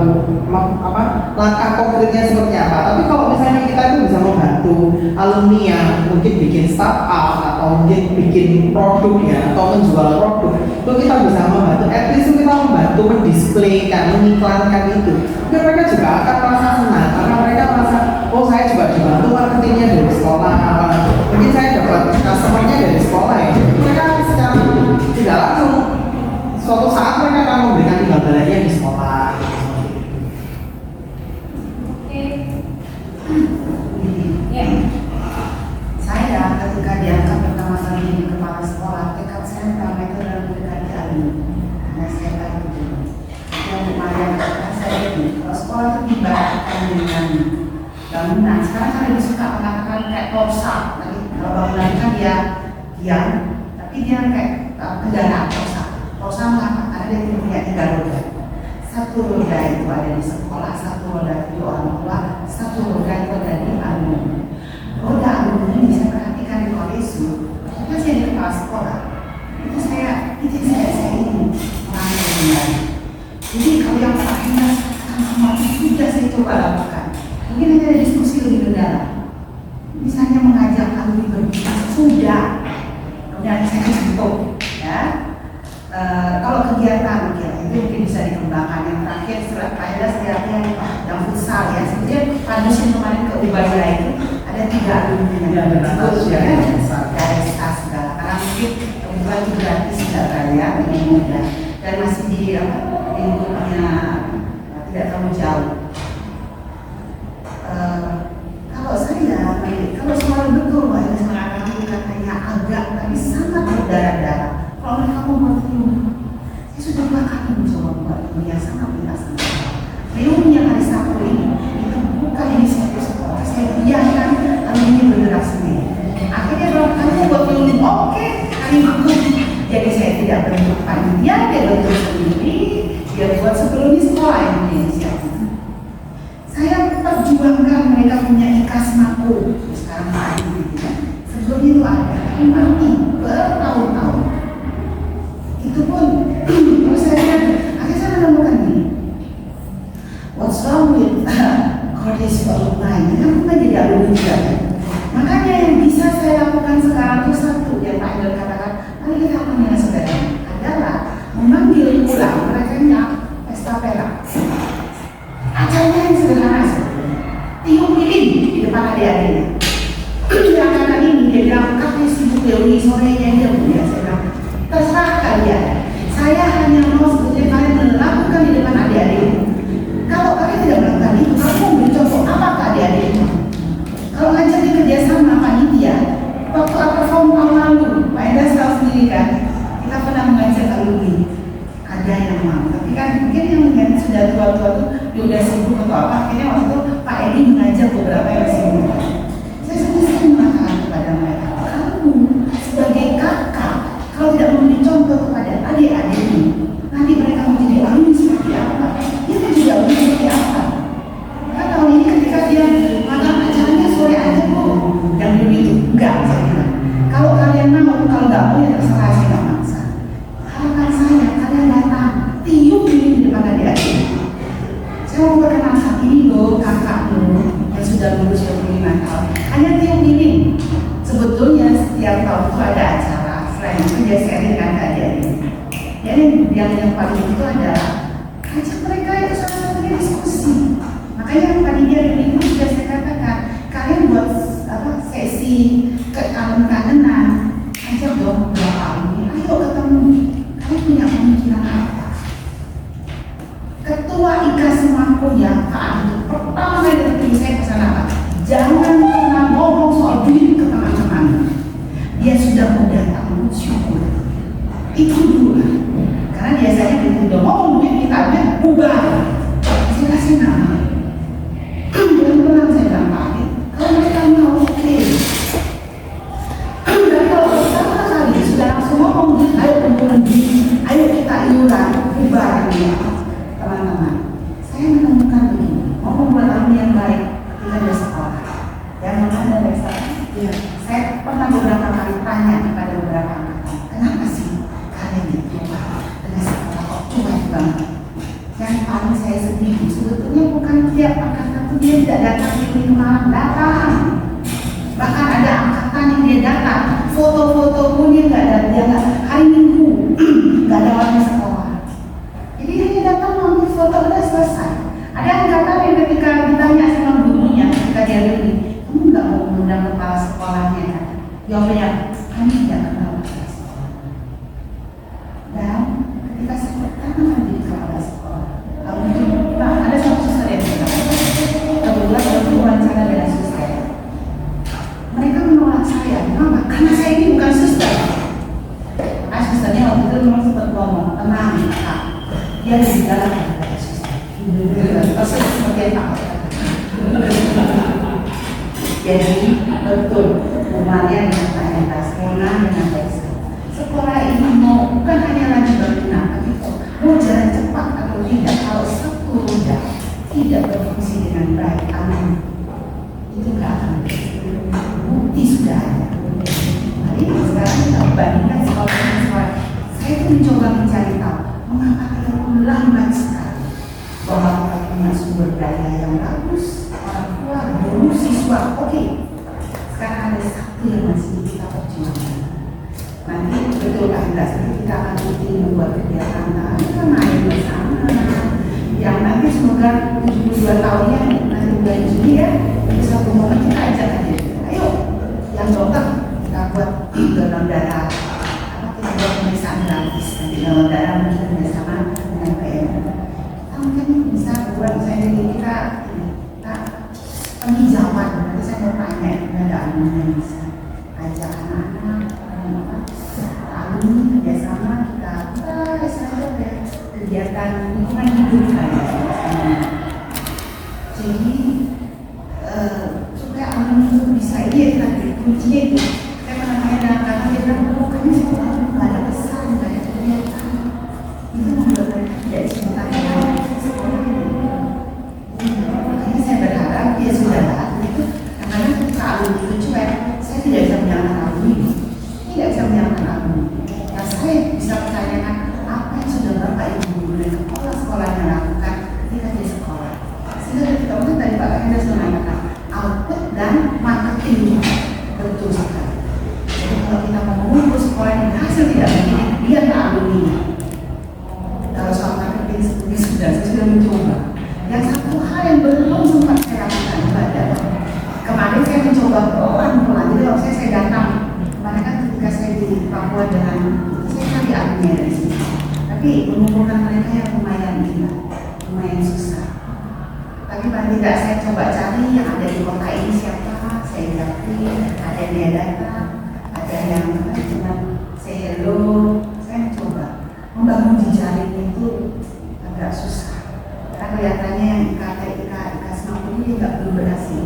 apa langkah konkretnya seperti apa. Tapi kalau misalnya kita itu bisa membantu alumni yang mungkin bikin startup atau mungkin bikin produk ya, atau menjual produk, itu kita bisa membantu. At least kita membantu mendisplaykan, mengiklankan itu. Mungkin mereka juga akan merasa senang karena mereka merasa, oh saya juga dibantu marketingnya dari sekolah. Mungkin saya dapat customernya dari sekolah ya. Mereka secara tidak langsung suatu saat mereka akan memberikan timbal baliknya di sekolah. Saya ketika diangkat pertama kali di kepala sekolah, tekad saya pertama itu adalah mendekati alumni. Karena saya tahu dulu. Yang kemarin saya itu, kalau sekolah itu dibatalkan dengan bangunan. Sekarang kan lebih suka mengatakan kayak torsa. Kalau bangunan kan dia diam, tapi dia kayak kendaraan torsa. Torsa mengatakan ada yang punya 3 roda. 1 roda itu ada di sekolah, 1 roda itu di orang tua, 1 roda itu ada di alumni. Roda alumni ini saya perhatikan di Koresu, ketika saya di kepala sekolah, itu saya ini mengambil kembali. Jadi kalau yang terakhir semua itu sudah saya coba lakukan. Mungkin hanya ada diskusi lebih mendalam. Misalnya mengajak alumni berbicara sudah, kemudian saya contoh, ya. Kalau kegiatan itu mungkin bisa dikembangkan. Yang terakhir setelah pada setiapnya yang futsal ya, sebenarnya Padus yang kemarin ke Ubaya itu ada 3 alumni yang ikut ya, dari SAS segala. Karena mungkin kebetulan itu gratis tidak bayar, ini mudah dan masih di lingkupnya tidak terlalu jauh. Kalau saya, kalau selalu betul bahwa yang saya katakan katanya agak tapi sangat berdarah-darah. Kalau mereka mau buat film, saya sudah 2 kali mencoba membuat film yang sangat biasa. Film yang hari Sabtu ini itu bukan inisiatif sekolah. Saya biarkan alumni bergerak sendiri. Akhirnya kalau kamu buat film, oke, kami ikut. Jadi saya tidak bentuk panitia, dia bentuk sendiri. Dia buat sebelumnya sekolah yang punya inisiatif. Saya perjuangkan mereka punya ikas maku. Sekarang Pak Adi gitu ya. Sebelumnya itu ada, tapi mati bertahun-tahun. Itu pun terus akhirnya saya menemukan ini. What's wrong with Koresu alumni? Ini kan bukan jadi alumni juga. Makanya yang bisa saya lakukan sekarang itu satu yang Pak Idol katakan, mari kita lakukan dengan saudara adalah memanggil pulang mereka yang pesta perak. Acaranya yang sederhana seperti tiup lilin di depan adik-adiknya. Yang anak ini dia bilang, kakek sibuk reuni sore nggak mau ya terserah, saya nggak maksa. Harapan saya kalian datang, tiup ini di depan adik-adik. Saya mau perkenalkan ini loh kakakmu yang sudah lulus 25 tahun. Hanya tiup ini. Sebetulnya setiap tahun itu ada acara, selain itu dia sharing kan ke adik-adik. Jadi yang paling itu adalah ajak mereka itu sama-sama diskusi. Makanya tadi dia minggu sudah saya katakan, kalian buat sesi kangen-kangenan, ajak dong berapa ini, ayo ketemu. Kalian punya pemikiran apa? Ketua IKA Semangko yang Pak itu pertama kali terpilih saya pesan apa? Jangan pernah ngomong soal duit ke teman-teman. Dia sudah mau datang syukur. Itu dulu lah. Karena biasanya kita udah ngomong duit kita udah ubah. Saya kasih nama. Benar-benar saya bilang Pak, kalau mereka mau oke. Dan kalau pertama kali sudah langsung ngomong, ayo kumpulan duit, ayo kita iuran, ubah ya. Teman-teman, saya menemukan begini, mau membuat alumni yang baik ketika dia sekolah. Yang mana dari saya pernah beberapa kali tanya kepada beberapa angkatan, kenapa sih kalian itu dengan sekolah kok cuek banget? Yang paling saya sedih sebetulnya bukan tiap angkatan itu dia tidak datang di minggu malam, datang. Bahkan ada angkatan yang dia datang, foto-foto pun dia nggak ada, dia nggak hari Minggu nggak ada waktu sekolah. Jadi dia datang ngambil foto udah selesai. Ada angkatan yang ketika ditanya sama gurunya ketika dia beli, kamu nggak mau mengundang kepala sekolahnya kan? Jawabnya, kami tidak kenal kepala sekolah. Dan ketika saya pertama kali di kepala sekolah, kalau itu ada satu suster yang bilang, kebetulan ada wawancara dengan suster. Mereka menolak saya, kenapa? Karena saya ini bukan suster. Susternya waktu itu memang sempat ngomong, tenang Kak, dia ada di dalam daripada suster. Persis seperti yang Pak. Jadi betul, umarnya dengan Pak Entas, Mona dengan Desa. Sekolah ini mau bukan hanya lagi berguna, tapi mau jalan cepat atau tidak. Kalau satu roda tidak berfungsi dengan baik, aman, itu nggak akan bukti sudah ada. Jadi sekarang kita bandingkan sekolah. Saya itu mencoba mencari tahu mengapa kita lambat sekali. Bahwa kita punya sumber daya yang bagus, orang tua, guru, siswa, oke. Sekarang ada satu yang masih kita perjuangkan. Nanti betul Pak Indah, kita akan bikin membuat kegiatan kita main bersama. Yang nanti semoga 72 tahunnya nanti bulan Juni ya, bisa momen kita ajak aja. Ayo, yang dokter kita buat donor darah, kita buat pemeriksaan gratis. Nanti donor darah mungkin bersama dengan PM. Mungkin bisa buat saya kita penghijauan. Nanti saya mau tanya ada alumni yang bisa ajak anak-anak, alumni kerjasama kita saja kegiatan lingkungan hidup kayak. Jadi supaya alumni itu bisa iya tadi kuncinya itu. Saya pernah tanya dalam kata dia bilang, kami sekolah nggak ada pesan, nggak ada kegiatan. Itu membuat mereka tidak cinta sekolah ini. Makanya saya berharap dia sudah itu karena ketika alumni itu cuek, saya tidak bisa menyalahkan alumni, tidak bisa menyalahkan alumni. Yang saya bisa pertanyakan apa yang sudah Bapak Ibu guru dan kepala sekolahnya lakukan ketika dia sekolah. Sehingga kita mungkin tadi Pak Hendas mengatakan output dan marketing betul sekali. Jadi kalau kita mau mengukur sekolah yang hasil tidak begini, dia tak alumni. Kalau soal marketing seperti sudah, saya sudah mencoba. Yang satu hal yang belum sempat saya lakukan adalah kemarin saya mencoba pelan-pelan. Jadi kalau saya datang, kemarin kan ketika saya di Papua dengan saya cari alumni dari sini. Tapi mengumpulkan mereka yang lumayan gila, lumayan susah. Tapi paling tidak saya coba cari yang ada di kota ini siapa, saya cari, ada yang dia datang, ada yang cuma say hello. Saya coba membangun jejaring itu agak susah. Karena kelihatannya yang IKA Semangko ini belum berhasil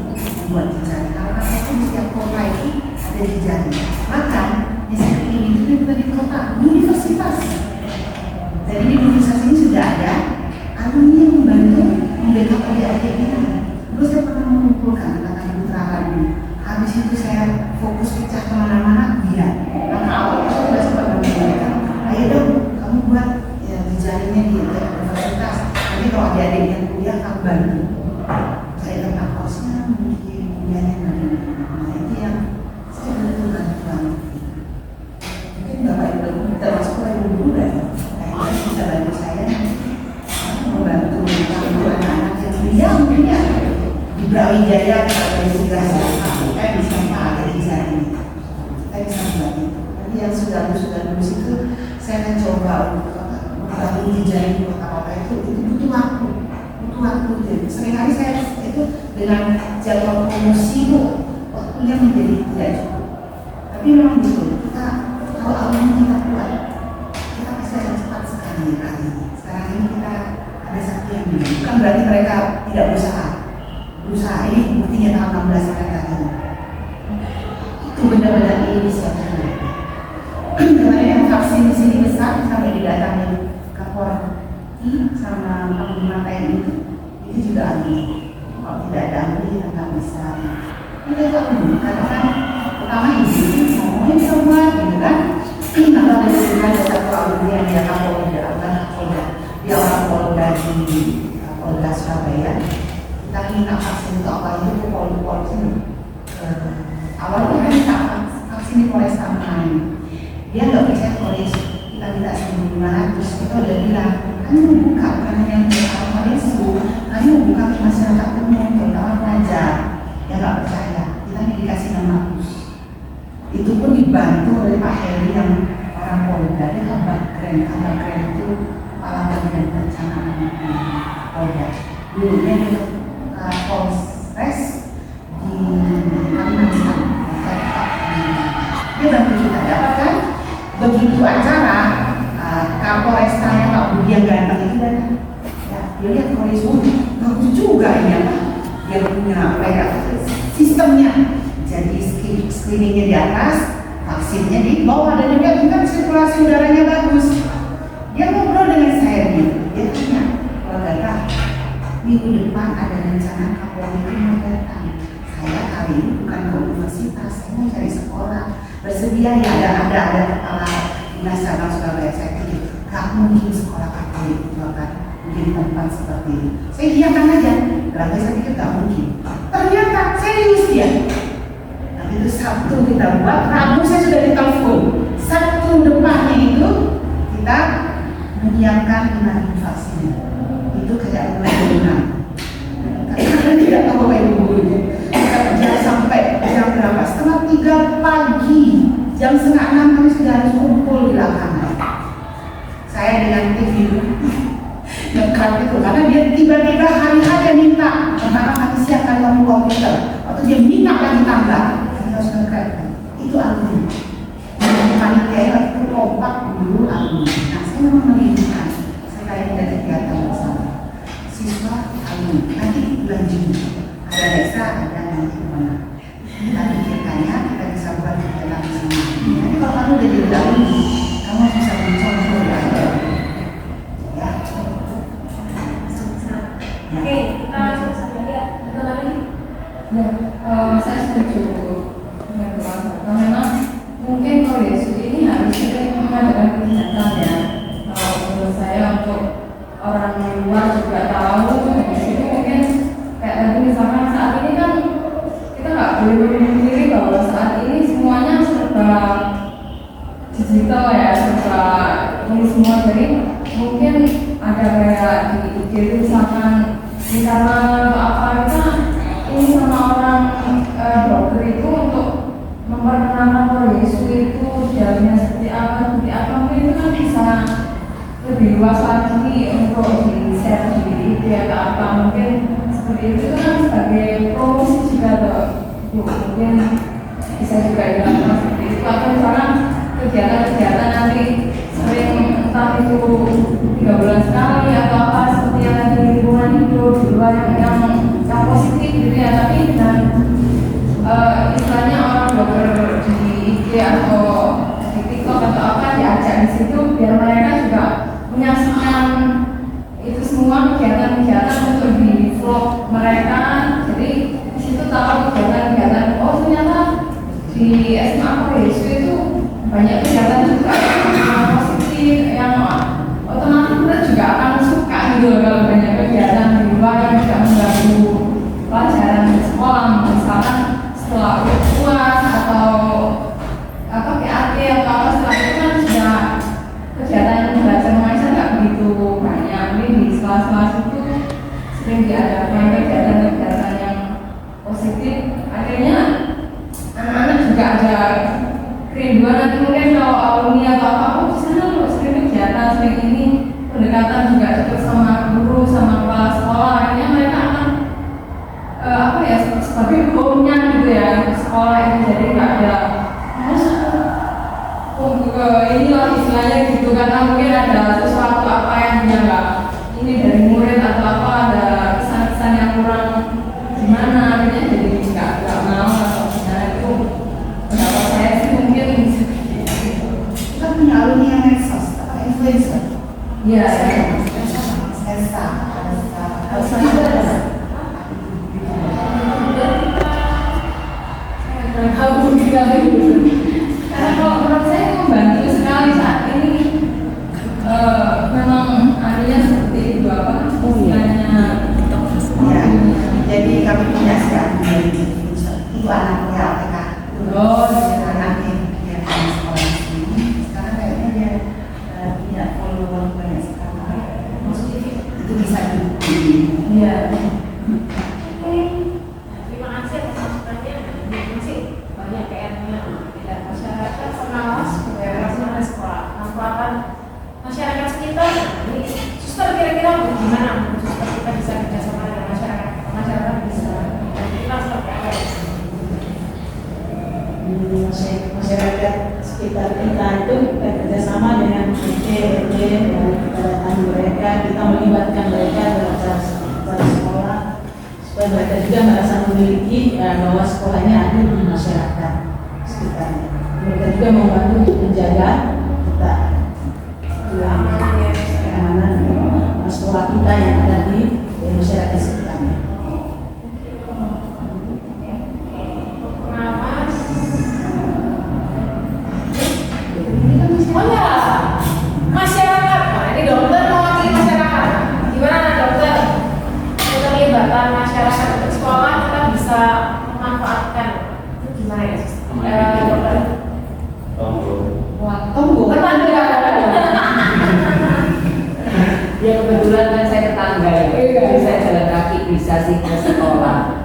membuat jejaring. Karena itu di setiap kota ini ada jejaring. Bahkan yang saya ingin itu bukan di kota, universitas. Jadi di universitas ini sudah ada alumni yang membantu membackup adik-adik kita. Terus saya pernah mengumpulkan kata-kata putra ini. Habis itu saya fokus pecah kemana-mana, dia. Karena awal 1990 itu saya mencoba untuk membangun jejaring kota-kota itu butuh waktu. Jadi seringkali saya itu dengan jadwal promosi itu waktunya menjadi tidak cukup. Tapi memang betul, kita kalau awalnya kita kuat, kita pasti akan cepat sekali kali. Sekarang ini kita ada satu yang bukan berarti mereka tidak berusaha. Ini buktinya tanggal 16 akan tadi. Itu benar-benar inisiatif. Karena yang vaksin di sini besar sampai didatangi Kapolri sama Panglima TNI itu juga ahli. Kalau tidak ada ahli kita nggak bisa. Kita nggak perlu karena pertama ini ngomongin semua, gitu kan? Kalau ada satu ahli yang dia Kapolri dia orang Polda di Polda Surabaya. Kita minta vaksin untuk apa itu Polri. Awalnya kan kita vaksin di Polres Taman. Dia nggak percaya Polres, kita minta 1.500, kita udah bilang, kami mau buka bukan hanya untuk Polres, kami mau buka ke masyarakat umum, terutama pelajar. Dia nggak percaya, kita dikasih 600. Itu pun dibantu oleh Pak Heri yang orang Polda, dia kabar keren itu kepala bagian perencanaan Polda. Dulunya dia Polres di Kalimantan, dia bantu kita dapat kan? Begitu acara Kapolrestanya Pak Budi yang ganteng itu kan, ya, dia lihat Polres bagus juga ini apa? Dia punya mereka sistemnya, jadi screeningnya di atas, vaksinnya di bawah, dan juga kan sirkulasi udaranya bagus. Dia ngobrol dengan saya dia tanya, kalau Gata, minggu depan ada rencana Kapolri itu mau datang. Saya hari ini bukan ke universitas, saya mau cari sekolah. Bersedia ya ada kepala dinas cabang Surabaya. Saya pikir gak mungkin sekolah Katolik itu akan menjadi tempat seperti ini. Saya iyakan aja, karena saya pikir gak mungkin. Ternyata serius dia. Tapi itu Sabtu kita buat, Rabu saya sudah ditelepon. Sabtu depannya itu kita menyiapkan 5.000 vaksin. Itu kayak mulai berenang. Karena tidak tahu apa yang gurunya. Kita kerja sampai jam berapa? Setengah 3 pagi. Jam setengah 6 kami sudah harus kumpul di lapangan. Saya dengan tim itu ngekat itu karena dia tiba-tiba hari-hari minta karena kami siapkan kamu komputer. Waktu dia minta lagi tambah, kami harus ngekat. Itu alumni. Panitia itu kompak dulu alumni. Nah saya memang menginginkan sekali ada kegiatan bersama siswa alumni. Nanti bulan Juni ada desa, ada nanti kemana. Tapi kiranya kita bisa buat kegiatan bersama. Nanti kalau kamu udah jadi alumni, kamu bisa mencontoh ya. Oke, kita langsung saja ya. Ada lagi? Ya, saya setuju dengan Bapak. Memang mungkin kalau Yesus ini harus sering mengadakan kegiatan ya. Kalau menurut saya untuk orang luar juga tahu di situ mungkin kayak tadi misalkan saat ini kan kita nggak boleh memungkiri bahwa saat ini semuanya serba digital ya, serba ini semua. Jadi mungkin ada kayak di IG itu misalkan karena apa kita ini sama orang dokter itu untuk memperkenalkan bahwa Yesus itu jalannya seperti apa mungkin itu kan bisa lebih luas lagi untuk di share di IG atau apa, mungkin seperti itu kan sebagai promosi juga tuh mungkin bisa juga dilakukan seperti itu, atau misalnya kegiatan-kegiatan nanti sering entah itu 3 bulan sekali atau apa seperti yang tadi lingkungan hidup di luar yang positif gitu ya, tapi dan istilahnya orang dokter di IG atau di TikTok atau apa diajak di situ biar mereka juga menyaksikan itu semua kegiatan-kegiatan untuk di vlog mereka. Jadi di situ tahu kegiatan-kegiatan, oh ternyata di SMA Polres itu banyak kegiatan juga yang positif, yang otomatis kita juga akan suka gitu kalau banyak kegiatan di luar yang tidak mengganggu pelajaran di sekolah, misalkan setelah UAS atau apa PAT atau apa setelah itu kan sudah kegiatan belajar mengajar nggak begitu banyak. Ini di sekolah-sekolah itu sering diadakan kegiatan-kegiatan yang positif, akhirnya anak-anak juga ada kerinduan nanti mungkin kalau alumni atau apa, oh di sana loh sering kegiatan, sering ini pendekatan juga dekat sama guru, sama kepala sekolah, akhirnya mereka akan apa ya sebagai home-nya gitu ya sekolah itu, jadi nggak ada ini lah istilahnya gitu, karena mungkin ada sesuatu apa yang dia nggak ini dari murid atau apa, ada kesan-kesan yang kurang gimana, akhirnya jadi nggak mau atau gimana. Itu pendapat saya sih mungkin Kita punya alumni yang medsos, apa influencer? ya Elsa. Karena kalau menurut saya itu membantu sekali saat ini, memang adanya seperti itu apa istilahnya. Ya, jadi kami punya sekali itu anaknya TK. Oh, Anaknya yang di sekolah sini. Sekarang kayaknya dia punya follower banyak sekali. Maksudnya itu bisa dibuktikan. iya. Terima kasih atas masukannya. Masih banyak PR-nya dan masyarakat pengawas kebebasan sekolah, manfaatan masyarakat sekitar. Ini suster kira-kira gimana? Suster kita bisa kerjasama dengan masyarakat bisa kita seperti apa? Masyarakat sekitar kita itu bekerjasama dengan PT, RT, dan kegiatan mereka, kita melibatkan mereka dalam cara sekolah supaya mereka juga merasa memiliki bahwa sekolahnya ada di masyarakat sekitarnya. Mereka juga membantu untuk menjaga kita keamanan sekolah kita yang ada di masyarakat sekitarnya. Oh ya, masyarakat. Nah, ini dokter mewakili masyarakat. Gimana dokter? Keterlibatan masyarakat untuk sekolah kita bisa memanfaatkan. Itu gimana ya? Dokter. Tunggu. Tetangga. Ya kebetulan kan saya tetangga ya, jadi saya jalan kaki bisa sih ke sekolah.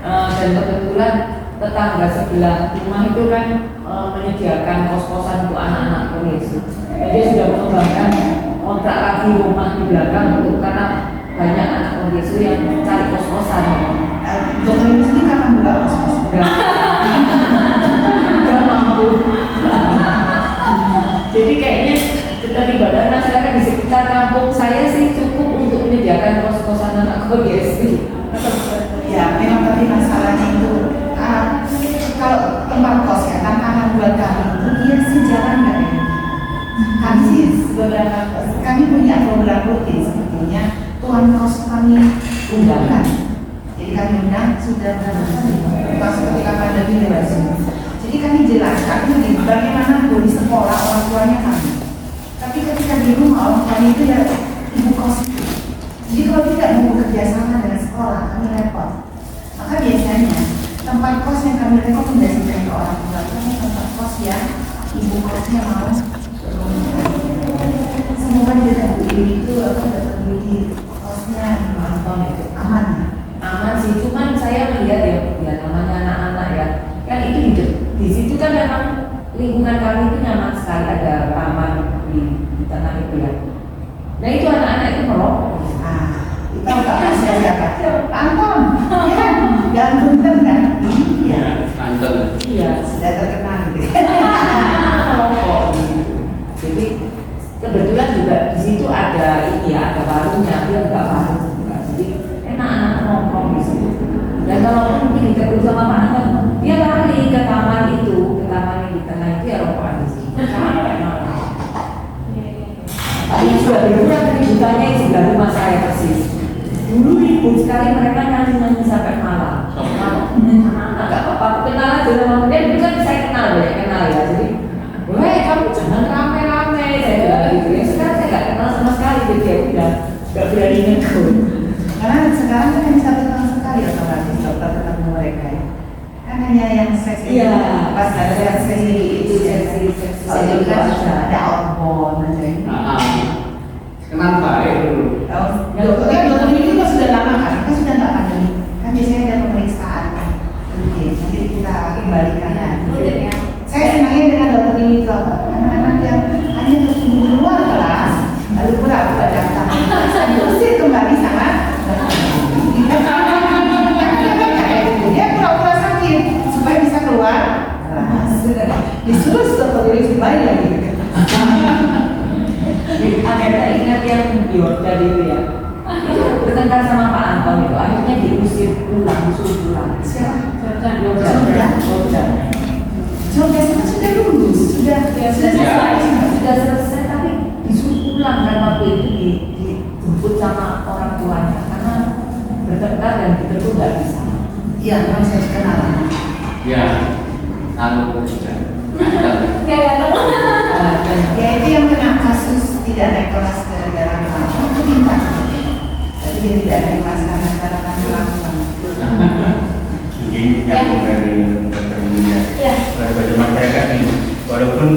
Dan kebetulan tetangga sebelah rumah itu kan menyediakan kos-kosan untuk anak-anak Yesus. Jadi sudah mengembangkan kontrak lagi rumah di belakang untuk karena banyak anak Yesus yang cari kos-kosan. Dokter ini sendiri kan buka kos-kos. Nggak mampu. Jadi kayaknya keterlibatan masyarakat di sekitar kampung saya sih cukup untuk menyediakan kos-kosan anak Yesus. Ya, memang tapi masalahnya itu kalau tempat kos ya, tantangan buat kami itu dia sejalan nggak ya? Kami sih beberapa kami punya program rutin sebetulnya tuan kos kami undangkan. Jadi kami undang sudah pas ketika pandemi lewat sini. Jadi kami jelaskan ini bagaimana di sekolah orang tuanya kami. Tapi ketika di rumah orang tuanya itu ya ibu kos. Jadi kalau tidak mau bekerja sama dengan sekolah kami repot. Maka biasanya tempat kos yang kami rekomendasikan ke orang tua itu tempat kos yang ibu kosnya mau. Semoga tidak itu di kosnya aman. Aman sih, cuman saya melihat ya namanya anak-anak ya, kan itu di situ kan memang lingkungan kami itu nyaman sekali, ada taman di tengah itu ya. Nah itu anak-anak itu merokok. Itu tak siapa? Anton, ya, jangan punten kan? Iya, Anton. Iya, sudah terkenal. merokok. Jadi kebetulan juga di situ ada ini ya, ada warungnya, dia nggak warung juga. Jadi enak anak nongkrong di situ. Dan kalau mungkin ditegur sama Pak Anton, dia lari ke taman itu, ke taman yang di tengah itu ya rokokan di situ. Tapi sudah berkurang keributannya di sebelah rumah saya persis. Dulu ribut sekali mereka nyanyi sampai malam. Nggak apa-apa, kenal aja sama dia. Dulu kan saya kenal ya. Jadi, weh kamu jangan rame-rame. Saya bilang gitu ya. Sekarang saya nggak kenal sama sekali. Jadi ya udah nggak berani negur. Karena sekarang kan hanya satu tahun sekali otomatis dokter ketemu mereka ya. Kan hanya yang seksi. Iya. Pas ada seksi itu seksi. Kalau dulu kan ada outbound aja. Kenal baik dulu. Dokter ini kan sudah lama kan sudah nggak pandemi. Kan biasanya ada pemeriksaan kan. Nanti kita kembalikan. Saya senangnya dengan disuruh seperti itu lain lagi. Agak ingat yang Yordan itu ya, bertengkar sama Pak Anton itu, akhirnya diusir pulang, disuruh pulang. Jordan sudah lulus, sudah selesai, tapi disuruh pulang kan waktu itu dijemput sama orang tuanya karena bertengkar dan kita tuh nggak bisa. Iya, memang saya kenal. Ya, lalu Ya itu yang kena kasus tidak naik kelas gara-gara kelakuan itu minta. Tapi dia tidak naik kelas karena kelakuan. Mungkin yang dari bagi masyarakat ini, walaupun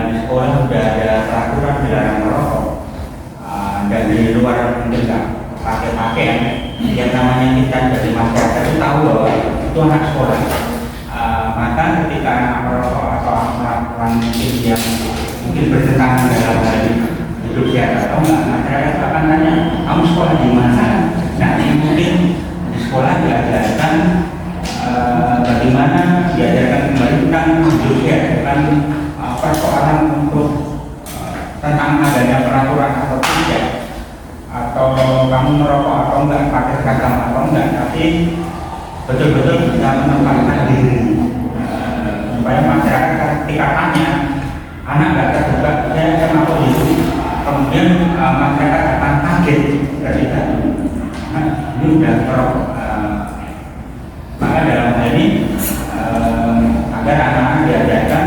di sekolah sudah ada peraturan dilarang merokok, dan di luar mungkin nggak pakai-pakai, yang namanya kita dari masyarakat itu tahu bahwa itu anak sekolah. Maka ketika anak merokok atau melakukan yang mungkin bertentangan dalam hal hidup sehat atau enggak, masyarakat akan tanya, kamu sekolah di mana? Nah, ini mungkin di sekolah diajarkan bagaimana diajarkan kembali tentang hidup sehat, bukan persoalan untuk tentang adanya peraturan atau tidak, atau kamu merokok atau enggak, pakai seragam atau enggak, tapi betul-betul bisa menempatkan diri supaya masyarakat ketika tanya anak nggak terbuka saya kenapa itu, kemudian masyarakat akan kaget ketika ini udah merokok. Maka dalam hal ini agar anak-anak diajarkan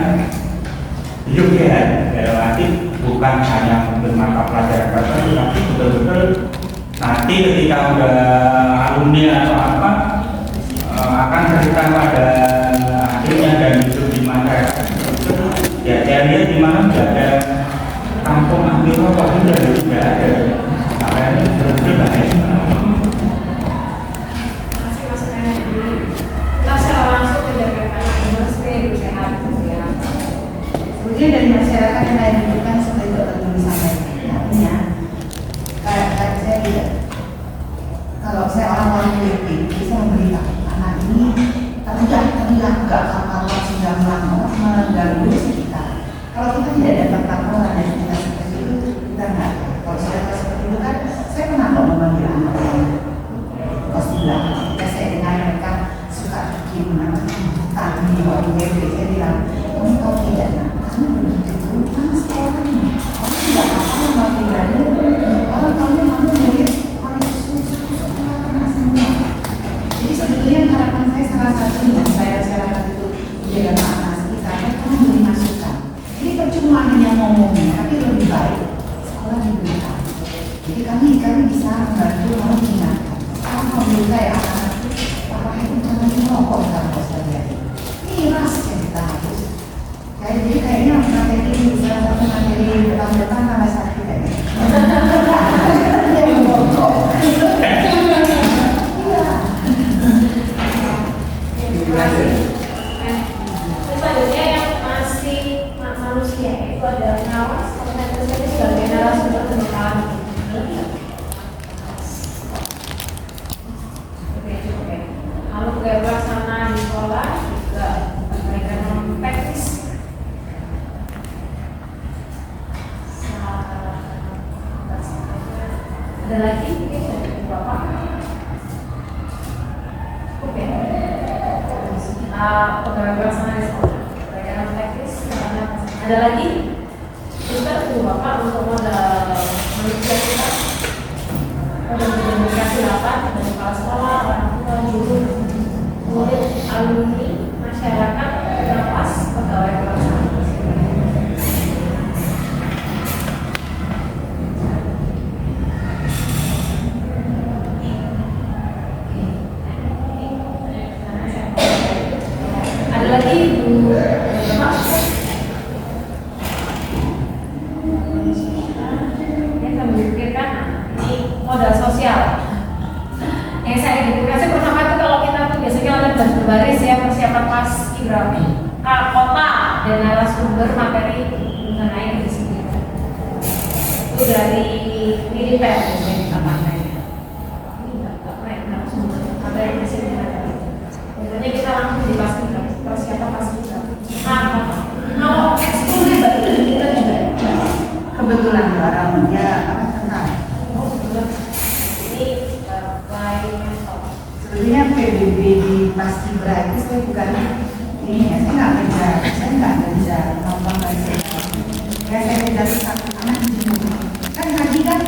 hidup sehat, dalam arti bukan hanya mungkin mata pelajaran tertentu, tapi betul-betul nanti ketika udah alumni atau apa akan cerita pada akhirnya dan hidup di masyarakat. Ya saya lihat di mana tidak ada kampung anti rokok itu tidak ada. Makanya betul-betul baik. Kemudian dari masyarakat yang lain bukan seperti Dr. Dulu sampaikan, artinya kayak saya tidak, kalau saya orang-orang politik bisa memberitahu anak ini terlihat nggak kapal sudah mengganggu sekitar. Kalau kita tidak ada laporan dari kita seperti itu, kita nggak. Kalau sudah seperti itu kan, saya pernah kok memanggil anak yang kos di belakang. Ketika saya dengar mereka suka bikin tadi di bawah WB, saya bilang, kamu tahu tidak nak? Kamu belum tentu kan sekolahnya. Kamu tidak apa memanggil berani. Kalau kamu murid pakai susu kena semua. Jadi sebetulnya harapan saya salah satunya saya masyarakat itu menjaga anak sekitar, kamu beri masukan. Ini percuma hanya ngomongnya, tapi lebih baik sekolah diberikan. Jadi kami bisa membantu kamu mengingatkan. Sekarang kalau menurut saya anak apa itu jangan merokok kalau saja. Miras yang kita harus. Jadi kayaknya materi ini salah satu materi depan-depan sama satu kayaknya. Dia merokok. Selanjutnya yang masih manusia itu ada pengawas, komunitas ini sebagai narasumber pembelaan. Oke. Kalau pelaksanaan di sekolah juga mereka teknis. Ada lagi mungkin dari Bapak? Oke. Pegawai pelaksana di sekolah, mereka teknis. Ada lagi? Kita tunggu Bapak untuk modal manusia kita. Komunikasi rapat dengan kepala sekolah, orang tua, guru, murid, alumni, masyarakat, lapas, pegawai pelaksana. Ada lagi Bu Bapak? Yang kami pikirkan ini modal sosial. Yang saya identifikasi pertama itu kalau kita tuh biasanya ada berbaris ya persiapan pas Ibrahim, kota dan narasumber materi mengenai disiplin. Itu dari militer biasanya kita pakai. Ini nggak pakai narasumber materi disiplin. Biasanya kita langsung dipastikan persiapan pas Ibrahim. juara media apa tentang? Ini lain mentor. Sebenarnya PBB di Paskibra itu saya bukan ini ya, saya nggak ngejar nonton saya. Ya saya ngejar satu anak kan haji kan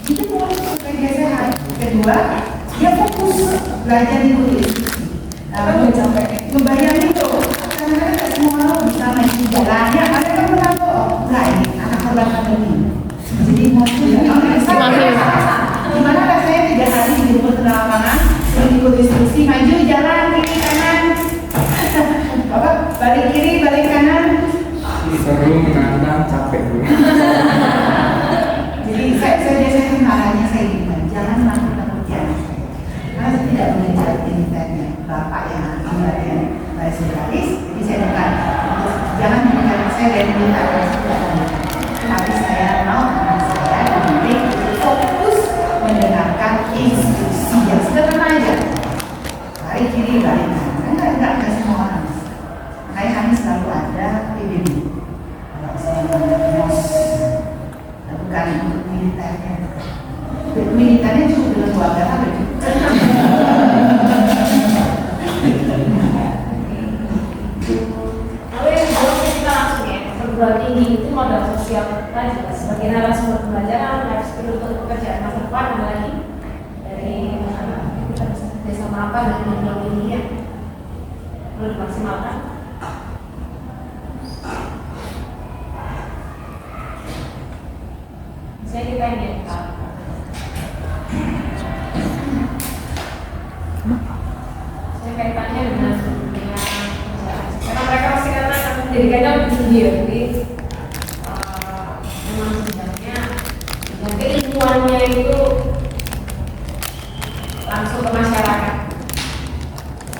itu mulai supaya dia sehat. Kedua dia fokus belajar di kuliah. Nah, ngebayangin tuh, karena tidak semua orang bisa main di jalannya. Ada yang pernah tuh, enggak ini anak korban pandemi. Jadi mau gimana rasanya 3 hari di rumah tengah lapangan, mengikut instruksi maju jalan kiri kanan, apa balik kiri balik kanan. Seru, menantang, capek bro. Jadi saya biasanya marahnya saya gini, jangan nakut-nakut jangan. Karena saya tidak mengejar internnya bapak yang ibaratnya baik spesialis, jadi saya bukan jangan mengejar saya dan minta tapi saya mau anak saya lebih fokus mendengarkan instruksi yang sederhana aja. Balik kiri balik kanan, enggak semua orang. Makanya kami selalu ada PBB. Kalau saya mos bukan untuk militernya. Militernya cukup dengan keluarga tapi Lalu yang kedua kita langsung ya, perguruan tinggi itu modal sosial kita juga sebagai narasumber pembelajaran harus untuk pekerjaan masa depan ada lagi dari kita bisa bersama apa dengan perguruan tinggi ya perlu dimaksimalkan. Saya ditanya saya kaitannya dengan karena mereka pasti karena pendidikannya lebih tinggi ya, jadi memang sebenarnya yang keilmuannya itu langsung ke masyarakat.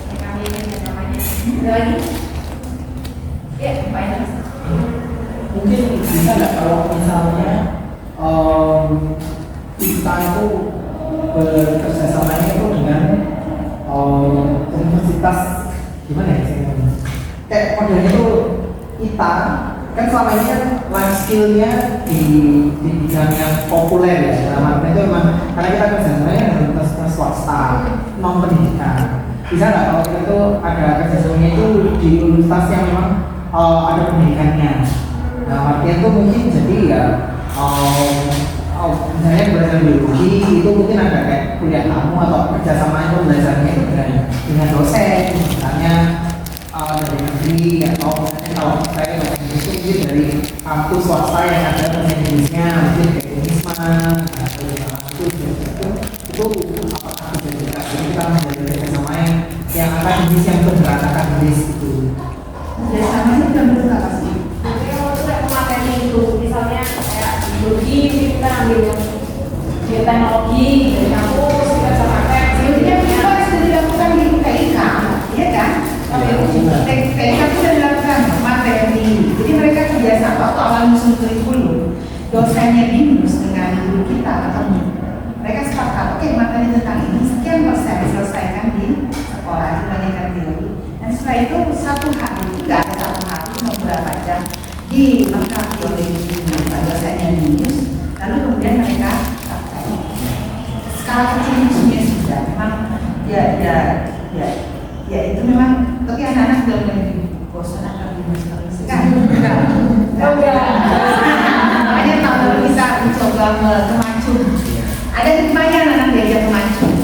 Yang kami ingin namanya. Ada lagi? Ya, Pak Idris. Mungkin bisa nggak kalau misalnya kita itu bekerjasamanya itu dengan universitas gimana ya saya ngomong? Kayak modelnya itu kita kan selama ini kan life skillnya di bidang yang populer ya dalam artinya itu memang karena kita kerjasamanya dengan universitas swasta non pendidikan. Bisa nggak kalau kita itu ada kerjasamanya itu di universitas yang memang ada pendidikannya. Nah artinya itu mungkin jadi ya misalnya belajar biologi itu mungkin ada kayak kuliah kamu atau kerjasama itu belajarnya itu dengan dosen misalnya dari negeri atau misalnya kalau saya belajar itu mungkin dari kampus swasta yang ada bahasa Inggrisnya mungkin kayak Unisma atau itu apakah bisa kita menjadi kerjasama yang akademis yang beneran akademis itu kerjasamanya benar-benar apa sih? Kalau materi itu misalnya kayak biologi kita ambil bioteknologi dari kampus kita bisa pakai Sebenarnya itu harus dilakukan di TIK, ya kan? TIK itu sudah dilakukan materi. Jadi mereka kerjasama waktu awal musim kurikulum, dosennya BINUS dengan guru kita ketemu. Mereka sepakat, oke materi tentang ini sekian persen diselesaikan di sekolah dibandingkan teori. Dan setelah itu 1 hari, tidak ada 1 hari, beberapa jam dilengkapi oleh dosennya BINUS. Lalu kemudian mereka skala kecil musuhnya sudah memang ya itu memang tapi anak-anak sudah mulai bosan akan BINUS terus kan enggak makanya kalau bisa mencoba ke Mancung ada lumayan anak diajak ke Mancung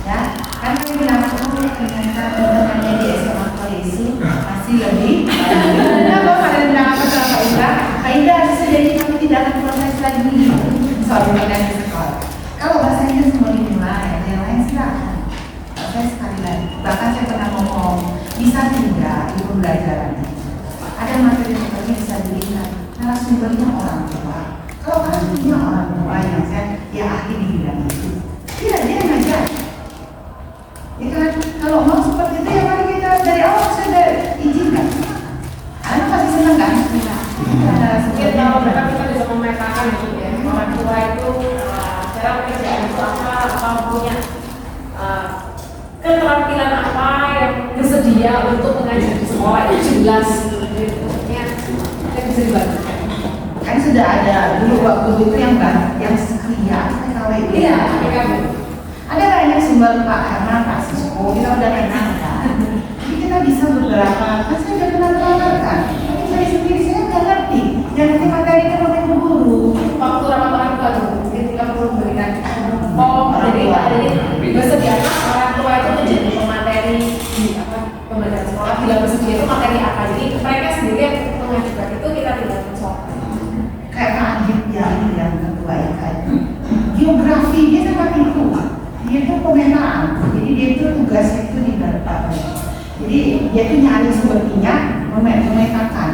ya kan kami bilang ternyata teman-temannya di SMA Kolesi masih lebih kenapa pada bilang apa sama Pak Indra? Pak Indra bisa jadi kami tidak akan proses lagi soal di sekolah. Kalau bahasa Inggris mau dimulai, yang lain silakan. Saya sekali lagi, bahkan saya pernah ngomong bisa tidak di pembelajaran. Ada materi seperti bisa dilihat narasumbernya orang tua. Kalau kalian punya orang tua yang saya ahli di bidang itu, tidak dia ngajar. Ya kan, kalau mau seperti itu ya mari kita dari awal sudah izinkan. Anak pasti senang kan? Mungkin kalau mereka kita bisa memetakan gitu ya, orang tua itu cara pekerjaan itu apa punya keterampilan apa yang bersedia untuk mengajar di sekolah itu jelas gitu. Ya, kita bisa dibantu. kan sudah ada dulu waktu itu yang sekria PKWB. Iya, PKWB. Ada banyak sumber Pak karena Pak Sisko kita udah kenal kan. Jadi kita bisa beberapa kan saya udah pernah tawarkan. Tapi saya sendiri saya nggak ngerti. Yang nanti materi itu oleh guru. Waktu rapat orang tua tuh, ketika perlu memberikan jadi bersediakah orang tua itu menjadi pemateri di pembelajaran sekolah bila bersedia itu materi apa, jadi mereka sendiri yang mengajukan itu kita tidak mensoalkan. Kayak Pak Adit yang ketua IKN geografi dia sangat itu dia itu komentar, jadi dia itu tugasnya itu di dalam jadi dia itu nyari sumber minyak memetakan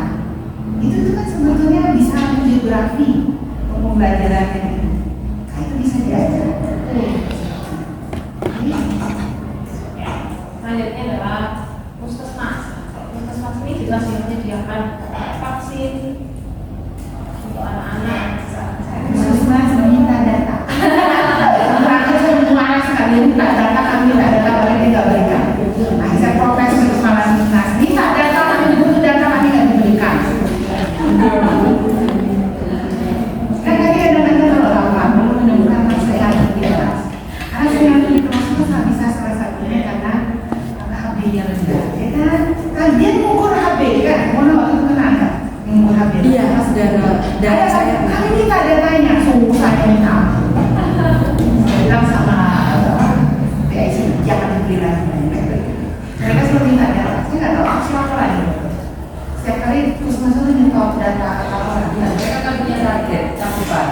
itu kan sebetulnya bisa geografi untuk pembelajarannya itu nah itu bisa diajar. Selanjutnya adalah puskesmas. Puskesmas ini jelas yang menyediakan vaksin untuk anak-anak. Puskesmas meminta data. Terakhir saya marah sekali minta data, kami minta data balik tidak berikan. Nah, saya protes ke kepala dinas, minta data kami butuh data kami tidak diberikan. Kan tadi ada nanya kalau lama belum menemukan saya di kelas. Karena saya di kelas itu nggak bisa salah satunya karena HB-nya rendah, ya kan? Kalian mengukur HB kan? Mana waktu itu kena nggak? Mengukur HB? Iya, Mas, data saya. Kami minta datanya, sungguh saya minta. Saya bilang sama PIC, jangan dibeli lagi. Mereka selalu minta data, saya nggak tahu siapa lagi. Setiap kali puskesmas itu minta data orang. Mereka kan punya target cakupan,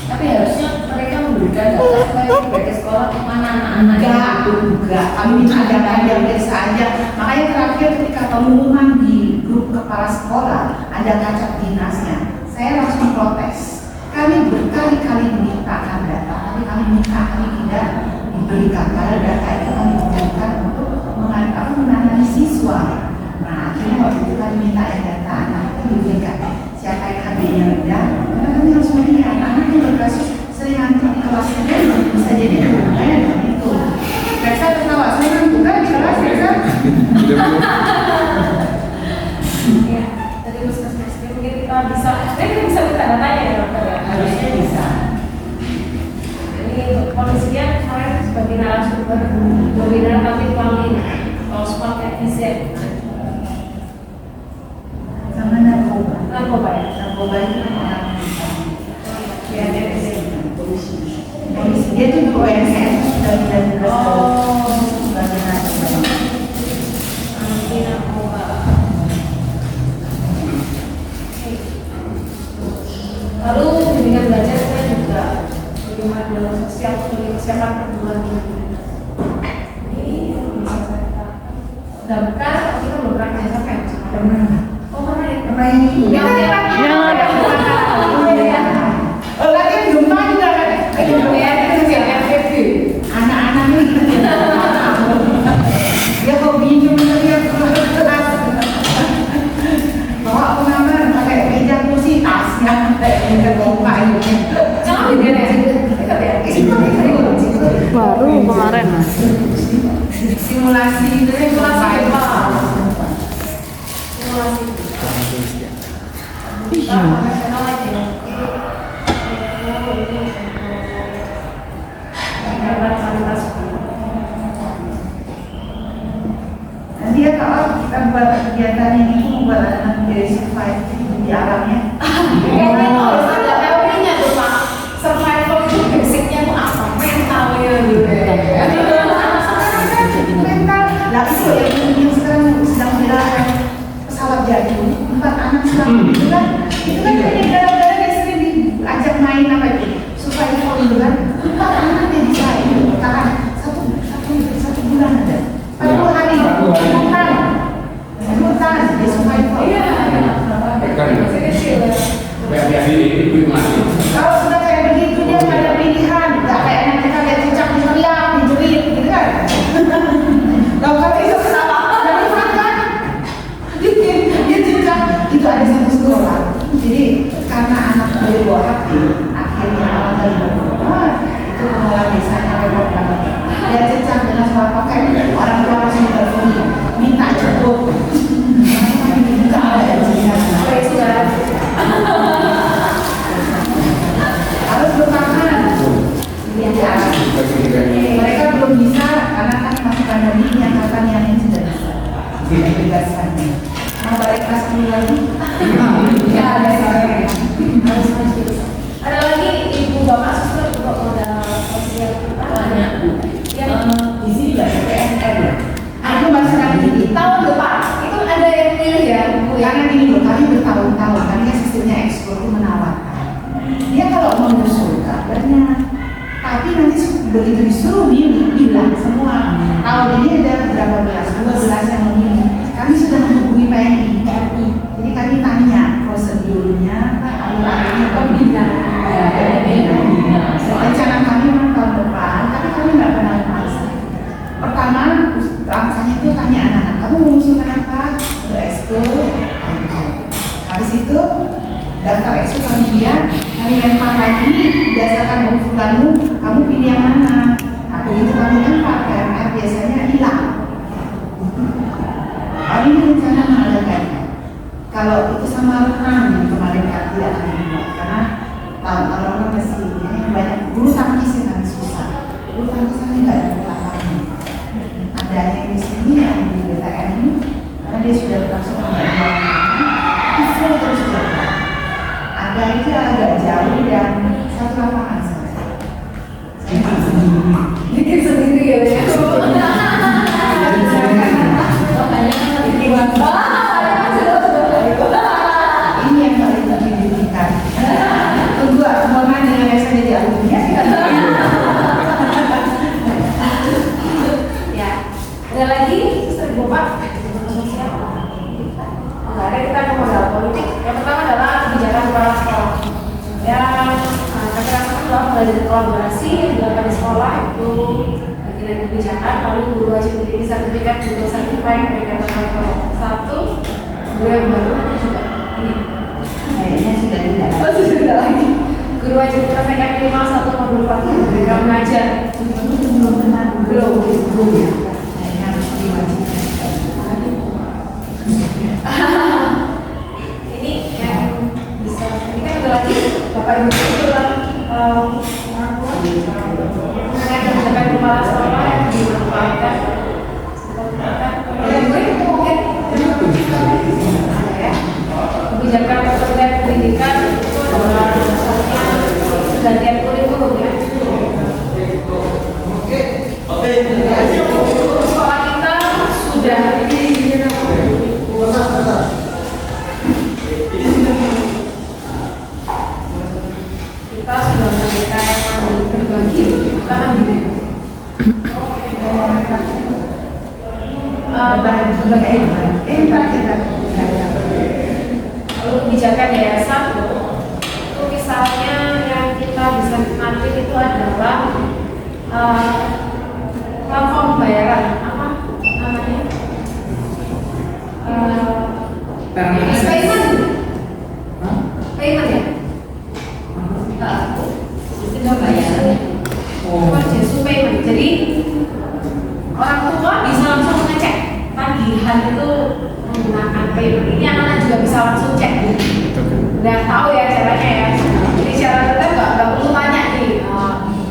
tapi harusnya mereka memberikan data supaya sebagai sekolah kemana anak-anak Enggak, kami minta data yang biasa aja. Makanya terakhir ketika pengumuman di grup kepala sekolah ada kaca dinasnya, saya langsung protes. Kami berkali-kali memintakan data, tapi kami minta kami tidak diberikan karena data itu kami butuhkan untuk menangani siswa. Nah, akhirnya waktu itu kami minta data, nah itu diberikan. Siapa yang HB-nya rendah, karena kami harus melihat anak-anak yang berkasus sering ngantuk di kelasnya bisa jadi hubungannya dengan itu. Saya tertawa, saya ngantuk kan di kelas ya kan? Ya, dari puskesmas mungkin kita bisa minta datanya ya dokter ya. Harusnya bisa. Ini untuk kondisinya kemarin sebagai narasumber webinar tapi kami kalau sport efisien Sama narkoba. Narkoba ya. Narkoba itu kan orang Ya, efisien. polisi. Dia tuh OSN sudah tidak sebagai narkoba. Anti narkoba. Lalu bimbingan belajar kita juga bagaimana dalam sosial kesiapan perguruan tinggi. Ini bisa saya dapatkan. Kita belum pernah kerja sampai Pernah. Oh pernah ya. Pernah ini. Yang lagi di rumah juga kan? Anak-anak ini dia hobinya melihat kelas. Bawa pengaman pakai meja kursi tasnya meja pompa ini. Jangan deh Baru kemarin, Mas. Simulasi itu simulasi apa? Simulasi. Iya. Profesional aja. Nanti ya kalau kita buat kegiatan ini membuat anak menjadi survive di alamnya. Kayaknya itu harus ada teorinya tuh Pak. Survival itu basicnya tuh apa? Mentalnya gitu ya. Mental. Nah itu yang sekarang sedang dilakukan pesawat jatuh. 4 anak selamat itu kan gara-gara dia sering diajak main apa itu survival itu kan 4 anak dia bisa itu tahan satu bulan ada 40 hari hutan dia survival. Iya. Kan, Masih kecil ya. kayak di Ya, ada yang harus masuk. Ada lagi ibu bapak suster untuk modal sosial Banyak. yang Di sini nggak ada PNR ya? Aku masalah ini. tahun depan itu ada yang pilih ya Bu ya. Karena gini loh, kami bertahun-tahun, kami kan sistemnya ekspor itu menawarkan. Dia kalau mau mengusulkan banyak, tapi nanti begitu disuruh bilang semua. Tahun ini ada berapa belas, 12 yang memilih. Kami sudah menghubungi PNI. Jadi kami tanya prosedurnya, alur-alurnya pembinaan. Rencana kami memang tahun depan, tapi kami nggak pernah memaksa. Pertama, langsanya itu tanya anak-anak, kamu mengusulkan apa? Untuk ekskul. Habis itu daftar ekskul kami lihat, kami lempar lagi berdasarkan usulanmu, kamu pilih yang mana? Nah, itu kami lempar karena biasanya hilang. Kami rencana mengadakan. Kalau itu sama renang yang kemarin kan tidak kami buat karena tahun-tahun masih ini banyak bulu tangkis yang kami susah. Bulu tangkis kami nggak ada lapangan. Ada yang di sini yang di BTN ini karena dia sudah langsung membayar itu terus jalan. Ada itu agak jauh dan satu lapangan saja. Bikin sendiri ya Bu ya. Ini yang paling dibutuhkan. Tunggu aku mau nanya yang saya jadi alumni. Ya, ada lagi suster bapak sosial. Enggak ada, kita ke modal politik. Yang pertama adalah kebijakan kepala sekolah. Ya, kami rasakan bahwa mulai dari kolaborasi yang dilakukan di sekolah itu bagian kebijakan, lalu guru wajib memiliki sertifikat untuk sertifikat peningkatan level 1, guru yang baru nanti juga ini. Kayaknya sudah tidak. Oh, sudah tidak lagi. Guru wajib praktek minimal 1 modul 4 mereka mengajar. Belum ya. Kayaknya harus diwajibkan. Ini yang bisa ini kan ada lagi bapak ibu itu lah orang tua mengenai kebijakan kepala sekolah yang dimanfaatkan itu mungkin ya kebijakan terkait pendidikan itu adalah misalnya pergantian kurikulum ya. Sekolah kita sudah kita sudah mereka yang berbagi kita kan gini lalu kebijakan yayasan itu misalnya yang kita bisa nikmati itu adalah platform pembayaran apa namanya payment ya payment. Jadi orang tua bisa langsung ngecek tagihan itu menggunakan payment. Ini anak-anak juga bisa langsung cek. Udah tahu ya caranya ya. Jadi cara kita nggak perlu tanya nih.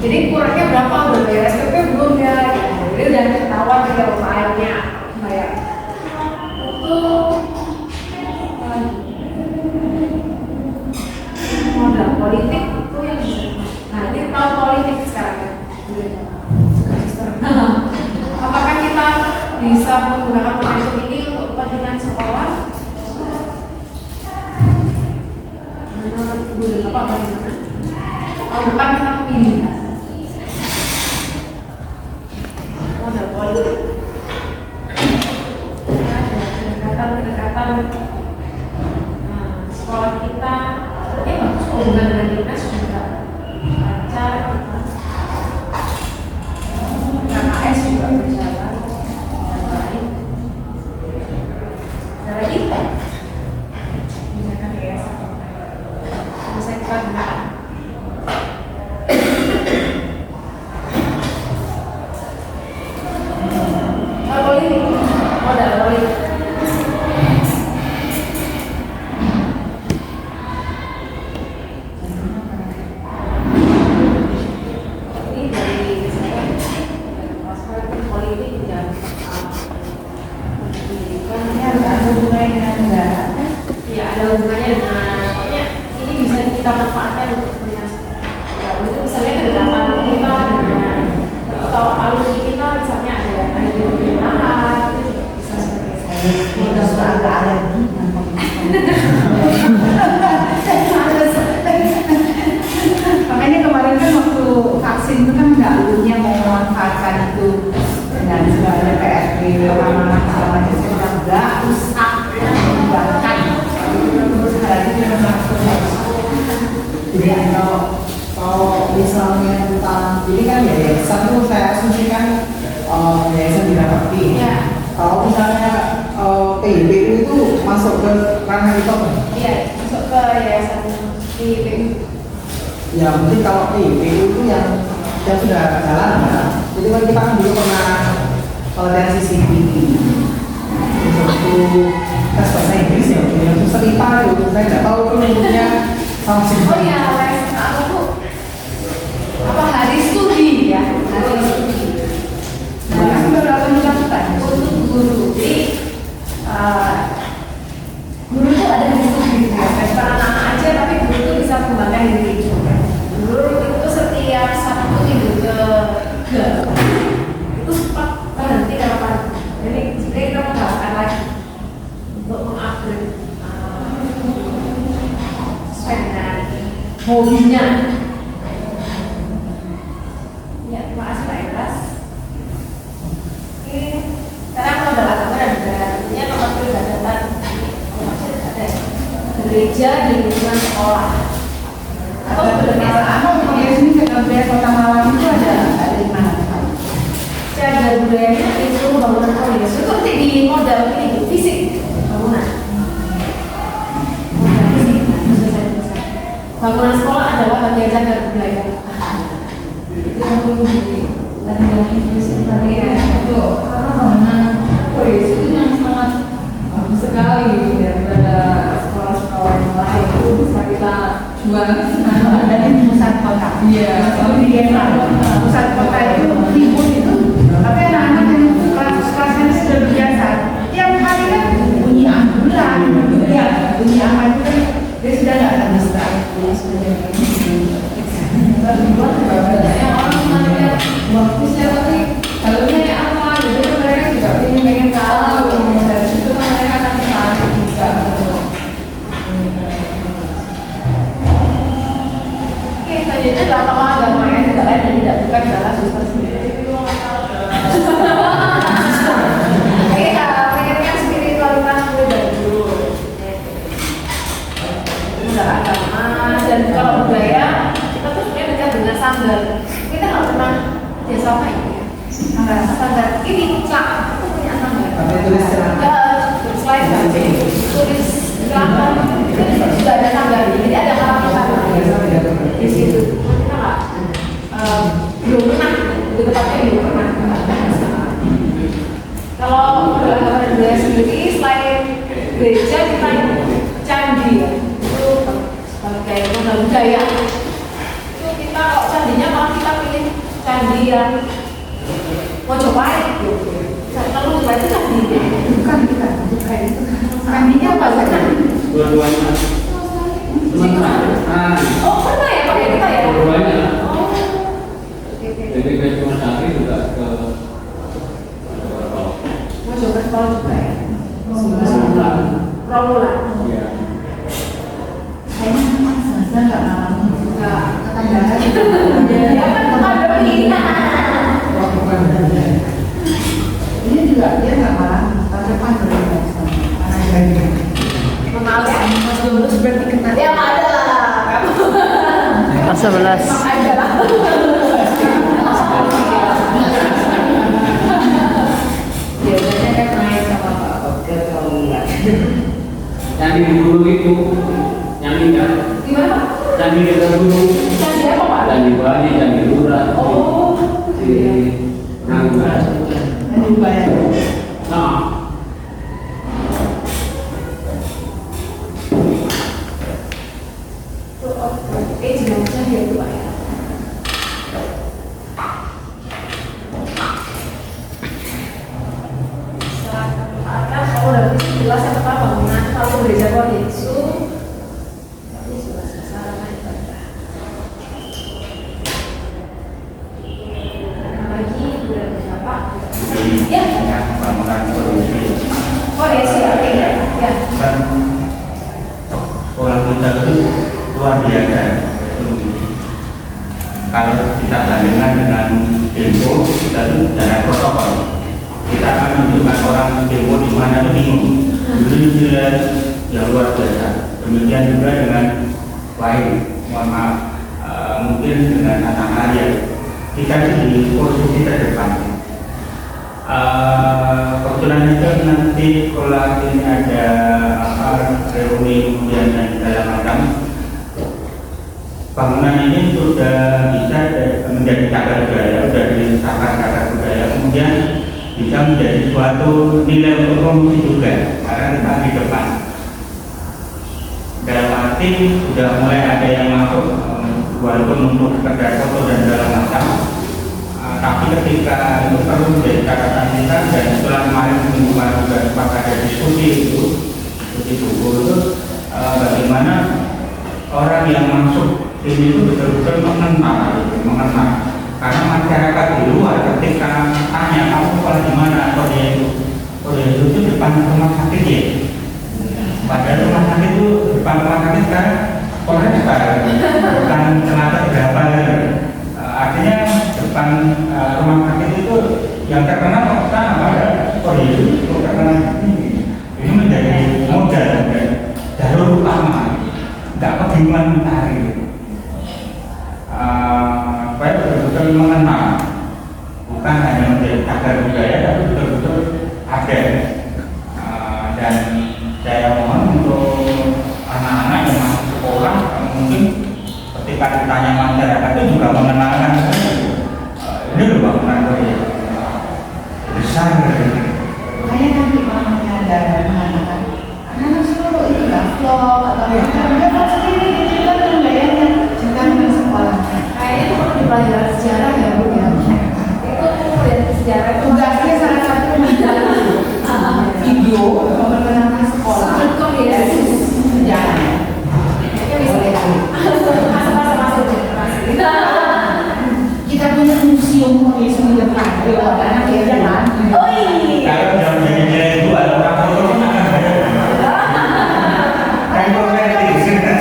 Jadi kurangnya berapa udah bayar SPP belum ya? Jadi udah ketahuan kita bayarnya bayar. Modal politik itu yang bisa. Nah ini tahun politik sekarang ya. Apakah kita bisa menggunakan momentum ini untuk kepentingan sekolah? Menurut Bu Bapak bagaimana? Tahun depan kita memilih modal politik. Ada kedekatan sekolah kita. Ini bagus hubungan dengan dinas juga lancar. KKS juga berjalan dengan baik. Ada lagi? Misalkan yayasan bisa kita gunakan. Modal politik. hubungannya dengan ini bisa kita manfaatkan untuk untuk misalnya kedekatan kita dengan atau alumni kita misalnya ada pemerintahan itu bisa seperti itu. Kita sudah agak alergi. Makanya kemarin kan waktu vaksin itu kan nggak alumni mau memanfaatkan itu dengan segala PRP, pengamanan segala macam. Saya bilang nggak usah bahkan terus hari ini memang Jadi kalau misalnya tentang ini kan yayasan tuh saya asumsikan yayasan Bina Bakti. Ya. Kalau misalnya PIBU itu masuk ke ranah itu kan? Iya, masuk ke yayasan PIBU. Ya mungkin kalau PIBU itu yang sudah jalan ya. Jadi kan kita kan dulu pernah pelatihan CCTV untuk tes bahasa Inggris ya, untuk cerita itu saya nggak tahu itu bentuknya sama Oh iya, aku apa hari studi ya, hari studi. Nah, itu beberapa dilakukan untuk guru. Jadi guru itu ada di studi ya, bukan anak-anak aja, tapi guru itu bisa mengembangkan diri. Guru itu setiap Sabtu minggu ke itu sempat berhenti kapan? Jadi kita menggalakkan lagi untuk mengupgrade sesuai dengan hobinya. Ya, terima kasih Pak Ibras. Oke, sekarang kalau dalam gambar ada tentunya tempat peribadatan ada gereja di lingkungan sekolah. Atau sebenarnya di sini budaya Kota Malang itu ada di mana? cagar budayanya itu bangunan komunitas itu seperti di modal ini fisik bangunan. Bangunan sekolah adalah bagian cagar budaya. Itu yang perlu Tadi ya, itu karena bangunan komunitas itu yang sangat bagus sekali daripada sekolah-sekolah yang lain itu bisa kita jual Ada di pusat kota. Iya, Tapi di Desa, pusat kota itu ribut itu. Tapi anak-anak yang kelas-kelasnya sudah biasa. Tiap hari kan bunyi ambulan, ya bunyi apa itu kan dia sudah nggak akan bisa. banyak orang nanya bagusnya tapi dalamnya apa gitu kan mereka juga pengen tahu dari situ kan mereka akan tertarik juga Oke, selanjutnya adalah tokoh agama yang tidak lain dan tidak bukan adalah suster sendiri. Oke, pikirkan spiritualitas mulai dari dulu. Itu adalah agama dan kalau budaya kita tuh sebenarnya dekat dengan sandal. Kita nggak pernah biasa apa ini ya? Sandal ini cak itu punya sandal. Tapi tulis celana. Selain tulis celana itu juga ada sandal. Jadi ada harapan di situ. Kita nggak belum pernah itu tempatnya belum pernah. Kalau agama budaya sendiri selain gereja kita candi ya itu sebagai modal budaya. Itu kita kalau candinya malah kita pilih candi yang Mojopahit gitu. Kalau Mojopahit itu candi Bukan itu. Kandinya apa sih? Dua-duanya. Oh pernah ya pakai kita ya? Dua-duanya. Oh. Oke. Jadi ke cuma satu juga ke Mojopahit kalau juga ya. Sebulan. Romulan. Iya. Kayaknya memang Zaza nggak malam. Enggak. Tetanggaan. Ya kan ada ini. Ini juga dia nggak malam. Tahun depan berbeda. Anak jadi. Maaf ya, Mas Domus berarti kenal. Ya nggak ada lah. Kelas 11. Emang ada lah. Biasanya kan main sama Pak Oke kalau enggak. Candi di gunung itu yang indah. Gimana? Candi di gunung. Candi apa Pak? Candi Bali, Candi Lurah. Oh. Di Nangga. Aduh banyak. Nah. Jelasnya dia itu Pak ya. Setelah kalau udah jelas yang pertama bangunan kalau gereja Yesus hotel itu luar biasa. Kalau kita bandingkan dengan demo, kita itu jalan protokol. Kita akan menunjukkan orang demo di mana itu bingung. Dulu jelas yang luar biasa. Demikian juga dengan lain, mohon maaf, mungkin dengan anak Arya. Kita di posisi terdepan. Kebetulan itu nanti kalau ini ada reuni kemudian dan segala macam, bangunan ini sudah bisa menjadi cagar budaya, sudah disahkan cagar budaya, kemudian bisa menjadi suatu nilai untuk promosi juga karena kita di depan. Dalam arti sudah mulai ada yang masuk walaupun untuk sekedar foto dan segala macam, tapi ketika itu perlu menjadi catatan kita dan setelah kemarin minggu kemarin juga sempat ada diskusi buku itu bagaimana orang yang masuk ini itu betul-betul mengenal karena masyarakat di luar ketika tanya kamu sekolah di mana atau dia itu depan rumah sakit ya, padahal rumah sakit itu depan rumah sakit kan sekolahnya sekarang bukan kenapa berapa, artinya depan rumah sakit itu yang terkenal sana padahal itu terkenal ini menjadi modal dan jalur utama, nggak kebingungan mencari. Saya betul-betul mengenal, bukan hanya menjadi cagar budaya, tapi betul-betul ada. Dan saya mohon untuk anak-anak yang masuk sekolah, mungkin ketika ditanya masyarakat itu juga mengenalkan ini loh bangunan besar. Makanya nanti mamanya ada mengatakan, anak seluruh itu nggak vlog atau dia buat sendiri, dia kan bayarnya cerita dengan sekolahnya. Kayaknya itu perlu di pelajaran sejarah ya Bu ya. Itu dari sejarah itu tugasnya salah satu video memperkenalkan sekolah. Betul ya. Sejarah. Itu bisa masuk kita punya museum di depan. Karena dia jalan. Oh iya. Kalau jam nilai itu ada orang foto akan banyak. Kan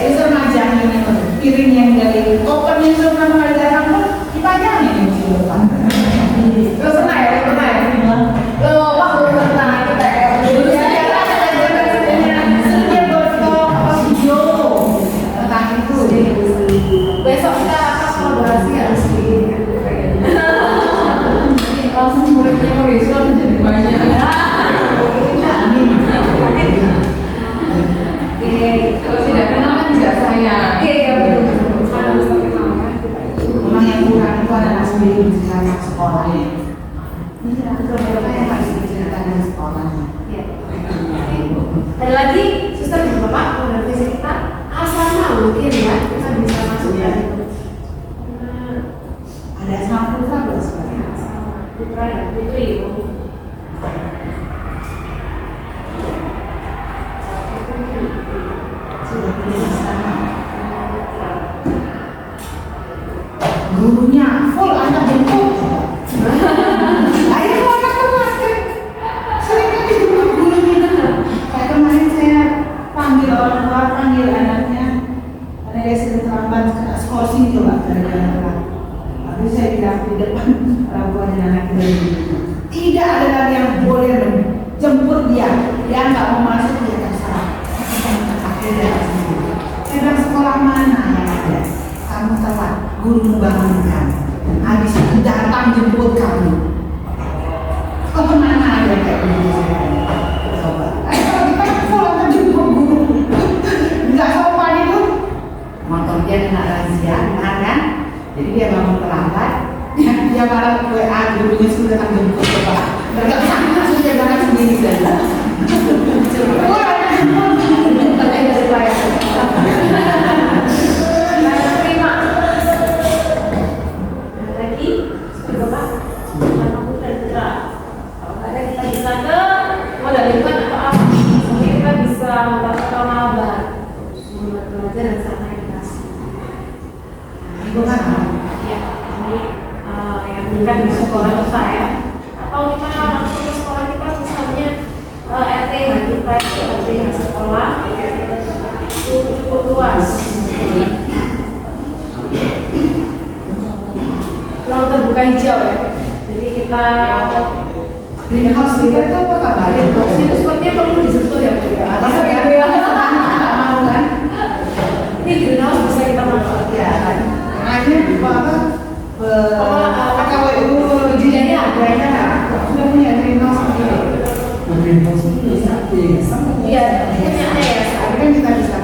itu remaja ini piring yang dari open yang sudah mulai datang pun dipajang di depan. Lo pernah ya? Lo waktu pernah kita kayak dulu setiap berfoto apa video tentang itu. besok kita akan kolaborasi harus langsung muridnya Mauricio menjadi banyak. Kalau tidak kenal kan tidak sayang. Iya betul. Memang yang kurang itu adalah sendiri menceritakan sekolahnya. Beberapa yang harus diceritakan sekolahnya. Dan lagi suster dan bapak pada visi kita asrama mungkin ya kita bisa masuk ya. Ada asrama putra belum sebenarnya? Putra dan putri. Sudah pilih asrama. Gurunya full anak jemput. Ayo anak kelas kan. Sering kan dijemput gurunya. Kayak kemarin saya panggil orang tua, panggil anaknya. Karena dia sudah terlambat kena skorsing coba gara-gara telat. Lalu saya bilang di depan orang tua dan anak itu. Tidak ada lagi yang boleh menjemput dia. Dia nggak mau masuk dia terserah. Akhirnya saya bilang sekolah mana yang ada? Kamu telat, guru membangunkan. Habis itu datang jemput kamu. Kok kemana ada kayak begitu? Coba. Kalau kita pulang jemput guru, nggak sopan itu. Motor dia kena razia, kan? Jadi dia bangun terlambat. Dia malah WA gurunya sudah datang jemput kepala. Mereka sana sudah berangkat sendiri saja. Kan di sekolah saya atau kita langsung ke sekolah kita misalnya RT kita RT sekolah luas. Ruang terbuka hijau ya. Jadi kita greenhouse itu apa kabarnya? itu sepertinya perlu disentuh ya Bu ya. Ada mau kan? Ini greenhouse bisa kita manfaatkan. Hanya apa? KWU Budidaya sudah punya greenhouse sendiri. Greenhouse itu bisa Iya, punya ya. Tapi kan kita bisa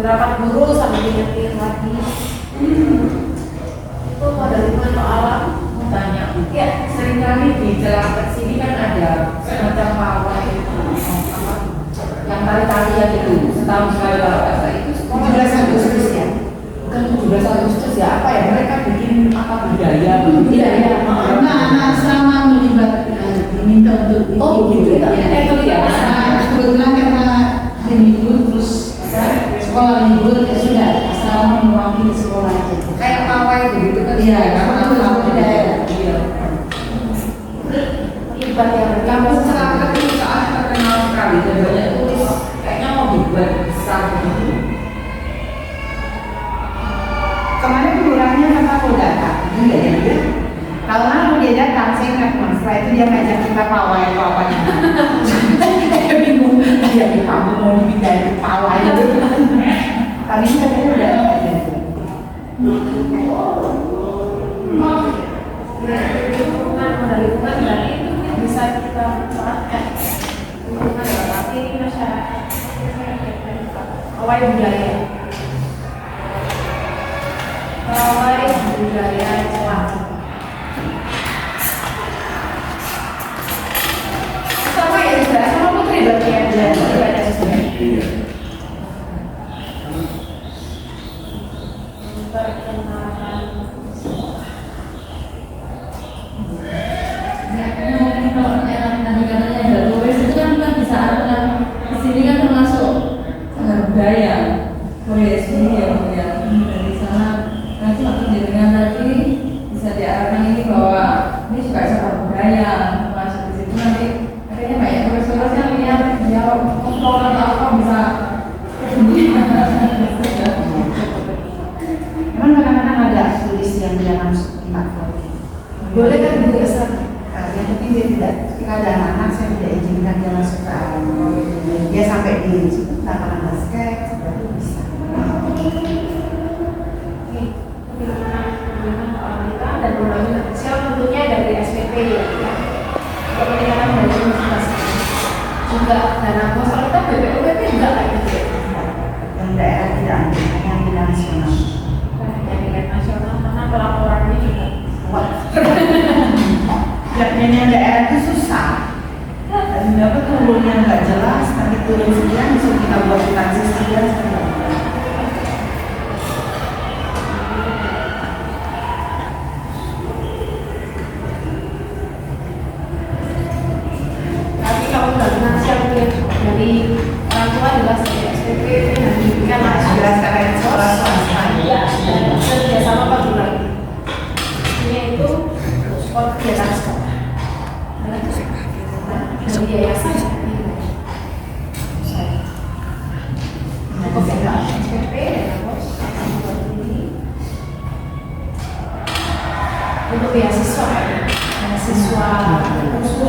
Rapat guru sampai diingetin lagi. Itu modal lingkungan atau alam? Tanya, ya seringkali di Celaket sini kan ada semacam pawai yang tari-tarian itu setahun sekali kalau bahasa itu 17 Agustus ya. Bukan 17 Agustus ya, apa ya, mereka bikin apa budaya Anak-anak selama diminta untuk gitu ya. Itu ya. Kebetulan karena libur terus sekolah libur ya sudah selama mewakili sekolah aja. Kayak pawai begitu kan. Iya, karena itu budaya. Iya. Libat yang Kampus Celaket itu soalnya terkenal sekali dan banyak turis kayaknya mau dibuat besar begitu. Kemarin kurangnya karena aku datang, iya ya. Kalau aku dia datang, saya ingat mas, setelah itu dia ngajak kita pawai apa-apanya. Kita bingung, dia di kampung mau dipindahin ke pawai itu. Tapi ini katanya udah ada. modal lingkungan berarti itu bisa kita manfaatkan. Lingkungan berarti masyarakat. Pawai budaya. Pawai budaya Celaket. Sama ya juga, sama Putri berarti ya belajar sesuai. budaya Korea sendiri ya Bu ya. Dari sana nanti waktu jenengan tadi bisa diarahkan ini bahwa ini juga campur budaya masuk di situ nanti akhirnya banyak turis-turis yang lihat dia kontrol atau apa bisa Emang kadang-kadang ada turis yang dia masuk di platform. Boleh kan Bu Esa? Yang penting dia tidak, ketika ada anak saya tidak izinkan dia masuk ke alam. Dia sampai di lapangan basket sudah bisa. Dan pembangunan kecil tentunya dari SPP ya. Untuk peningkatan budaya universitas juga dana bos kita BPUPT juga kayak gitu ya. Yang daerah tidak ada, yang di nasional. Yang tingkat nasional karena pelaporannya juga kuat. Yang daerah itu susah. Dan dapat turunnya nggak jelas, nanti turun sekian, bisa kita buat taksi sekian. Tapi kalau nggak finansial dari orang tua jelas dari SPP dan pendidikan Jelas karena itu sekolah swasta. ya dan kerjasama Pak Guru. Ini itu sekolah kegiatan sekolah. Dari yayasan. Cukup ya SPP dan bos. Untuk beasiswa ya. Beasiswa khusus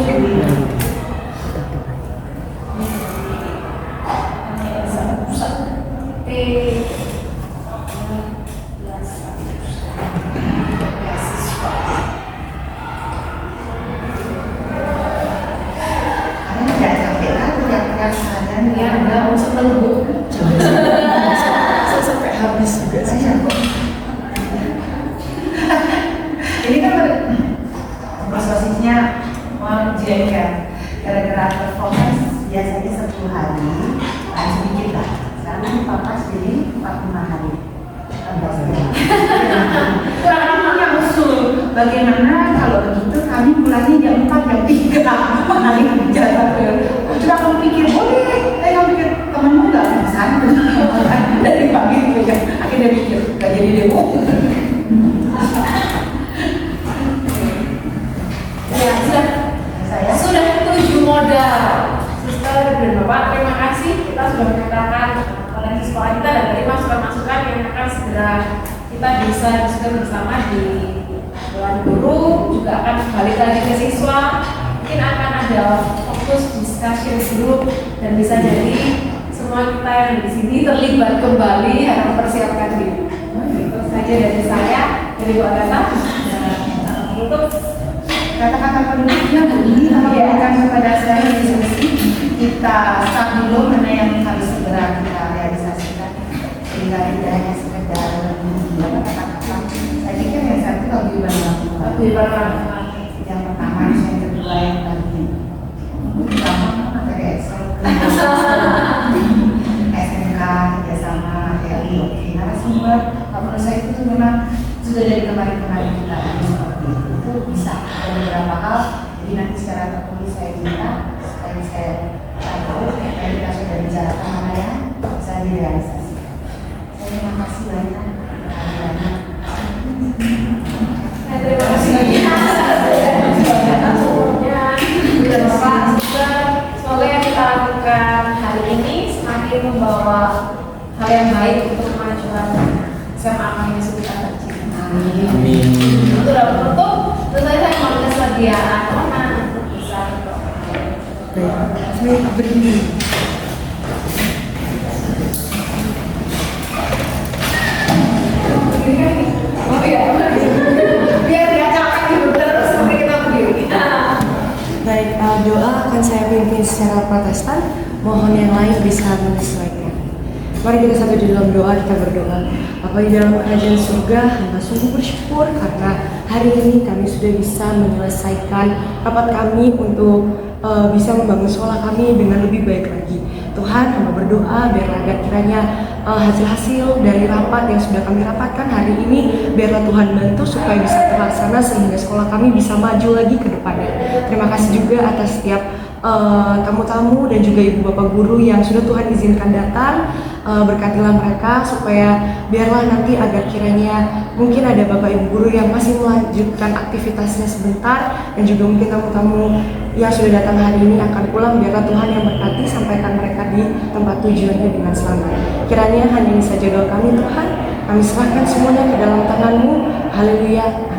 Sampai habis juga sih. Ini kan prosesnya mau ujian kan, gara-gara performance biasanya 10 hari, sedikit lah. Sekarang papas jadi 45 hari. Kurang yang usul. Bagaimana kalau begitu kami pulangnya jam 4 jam 3 hari jalan. Coba kamu pikir boleh, kamu pikir temanmu nggak bisa dari pagi itu ya. Akhirnya pikir nggak jadi demo. Ya, sudah 7 modal. Suster dan Bapak, terima kasih. Kita sudah memetakan kondisi sekolah kita dan dari masukan-masukan yang akan segera kita bisa diskusikan bersama di Dewan Guru, juga akan balik lagi ke siswa. Mungkin akan ada fokus discussion group dan bisa jadi semua kita yang di sini terlibat kembali harus persiapkan diri. Itu saja dari saya, dari Bu Agatha. Untuk Kata-kata penduduknya begini, memberikan kepada saya diskusi kita start dulu mana yang harus segera kita realisasikan, sehingga tidak hanya sekedar kata-kata. Saya pikir yang satu lebih bermanfaat. Yang pertama, yang kedua, yang tadi pertama materi Excel, SMK kerjasama TLI, narasumber. Menurut saya itu memang sudah dari kemarin-kemarin kita seperti itu bisa ada beberapa hal. Jadi nanti secara tertulis saya minta supaya saya tahu apa yang kita sudah bicarakan mana yang bisa direalisasikan. Saya terima kasih banyak. terima kasih atas semuanya. Dan Bapak juga semoga yang kita lakukan hari ini semakin membawa hal yang baik untuk kemajuan SMA kami kita tercinta. Amin. Untuk dapat penutup, tentu saja saya mohon kesediaan Roman untuk bisa berdoa. Baik, saya berdiri. Oh iya, biar dia capek hidup terus sampai kita berdiri. Baik, doa akan saya pimpin secara Protestan. Mohon yang lain bisa menyesuaikan. Mari kita satu di dalam doa, kita berdoa. Bapa di dalam kerajaan surga, hamba sungguh bersyukur karena hari ini kami sudah bisa menyelesaikan rapat kami untuk bisa membangun sekolah kami dengan lebih baik lagi. Tuhan, hamba berdoa biarlah kiranya hasil-hasil dari rapat yang sudah kami rapatkan hari ini, biarlah Tuhan bantu supaya bisa terlaksana sehingga sekolah kami bisa maju lagi ke depannya. Terima kasih juga atas setiap tamu-tamu dan juga ibu bapak guru yang sudah Tuhan izinkan datang. Berkatilah mereka supaya biarlah nanti agar kiranya mungkin ada bapak ibu guru yang masih melanjutkan aktivitasnya sebentar dan juga mungkin tamu-tamu yang sudah datang hari ini akan pulang, biarlah Tuhan yang berkati sampaikan mereka di tempat tujuannya dengan selamat. Kiranya hanya ini saja doa kami Tuhan, kami serahkan semuanya ke dalam tangan-Mu. Haleluya.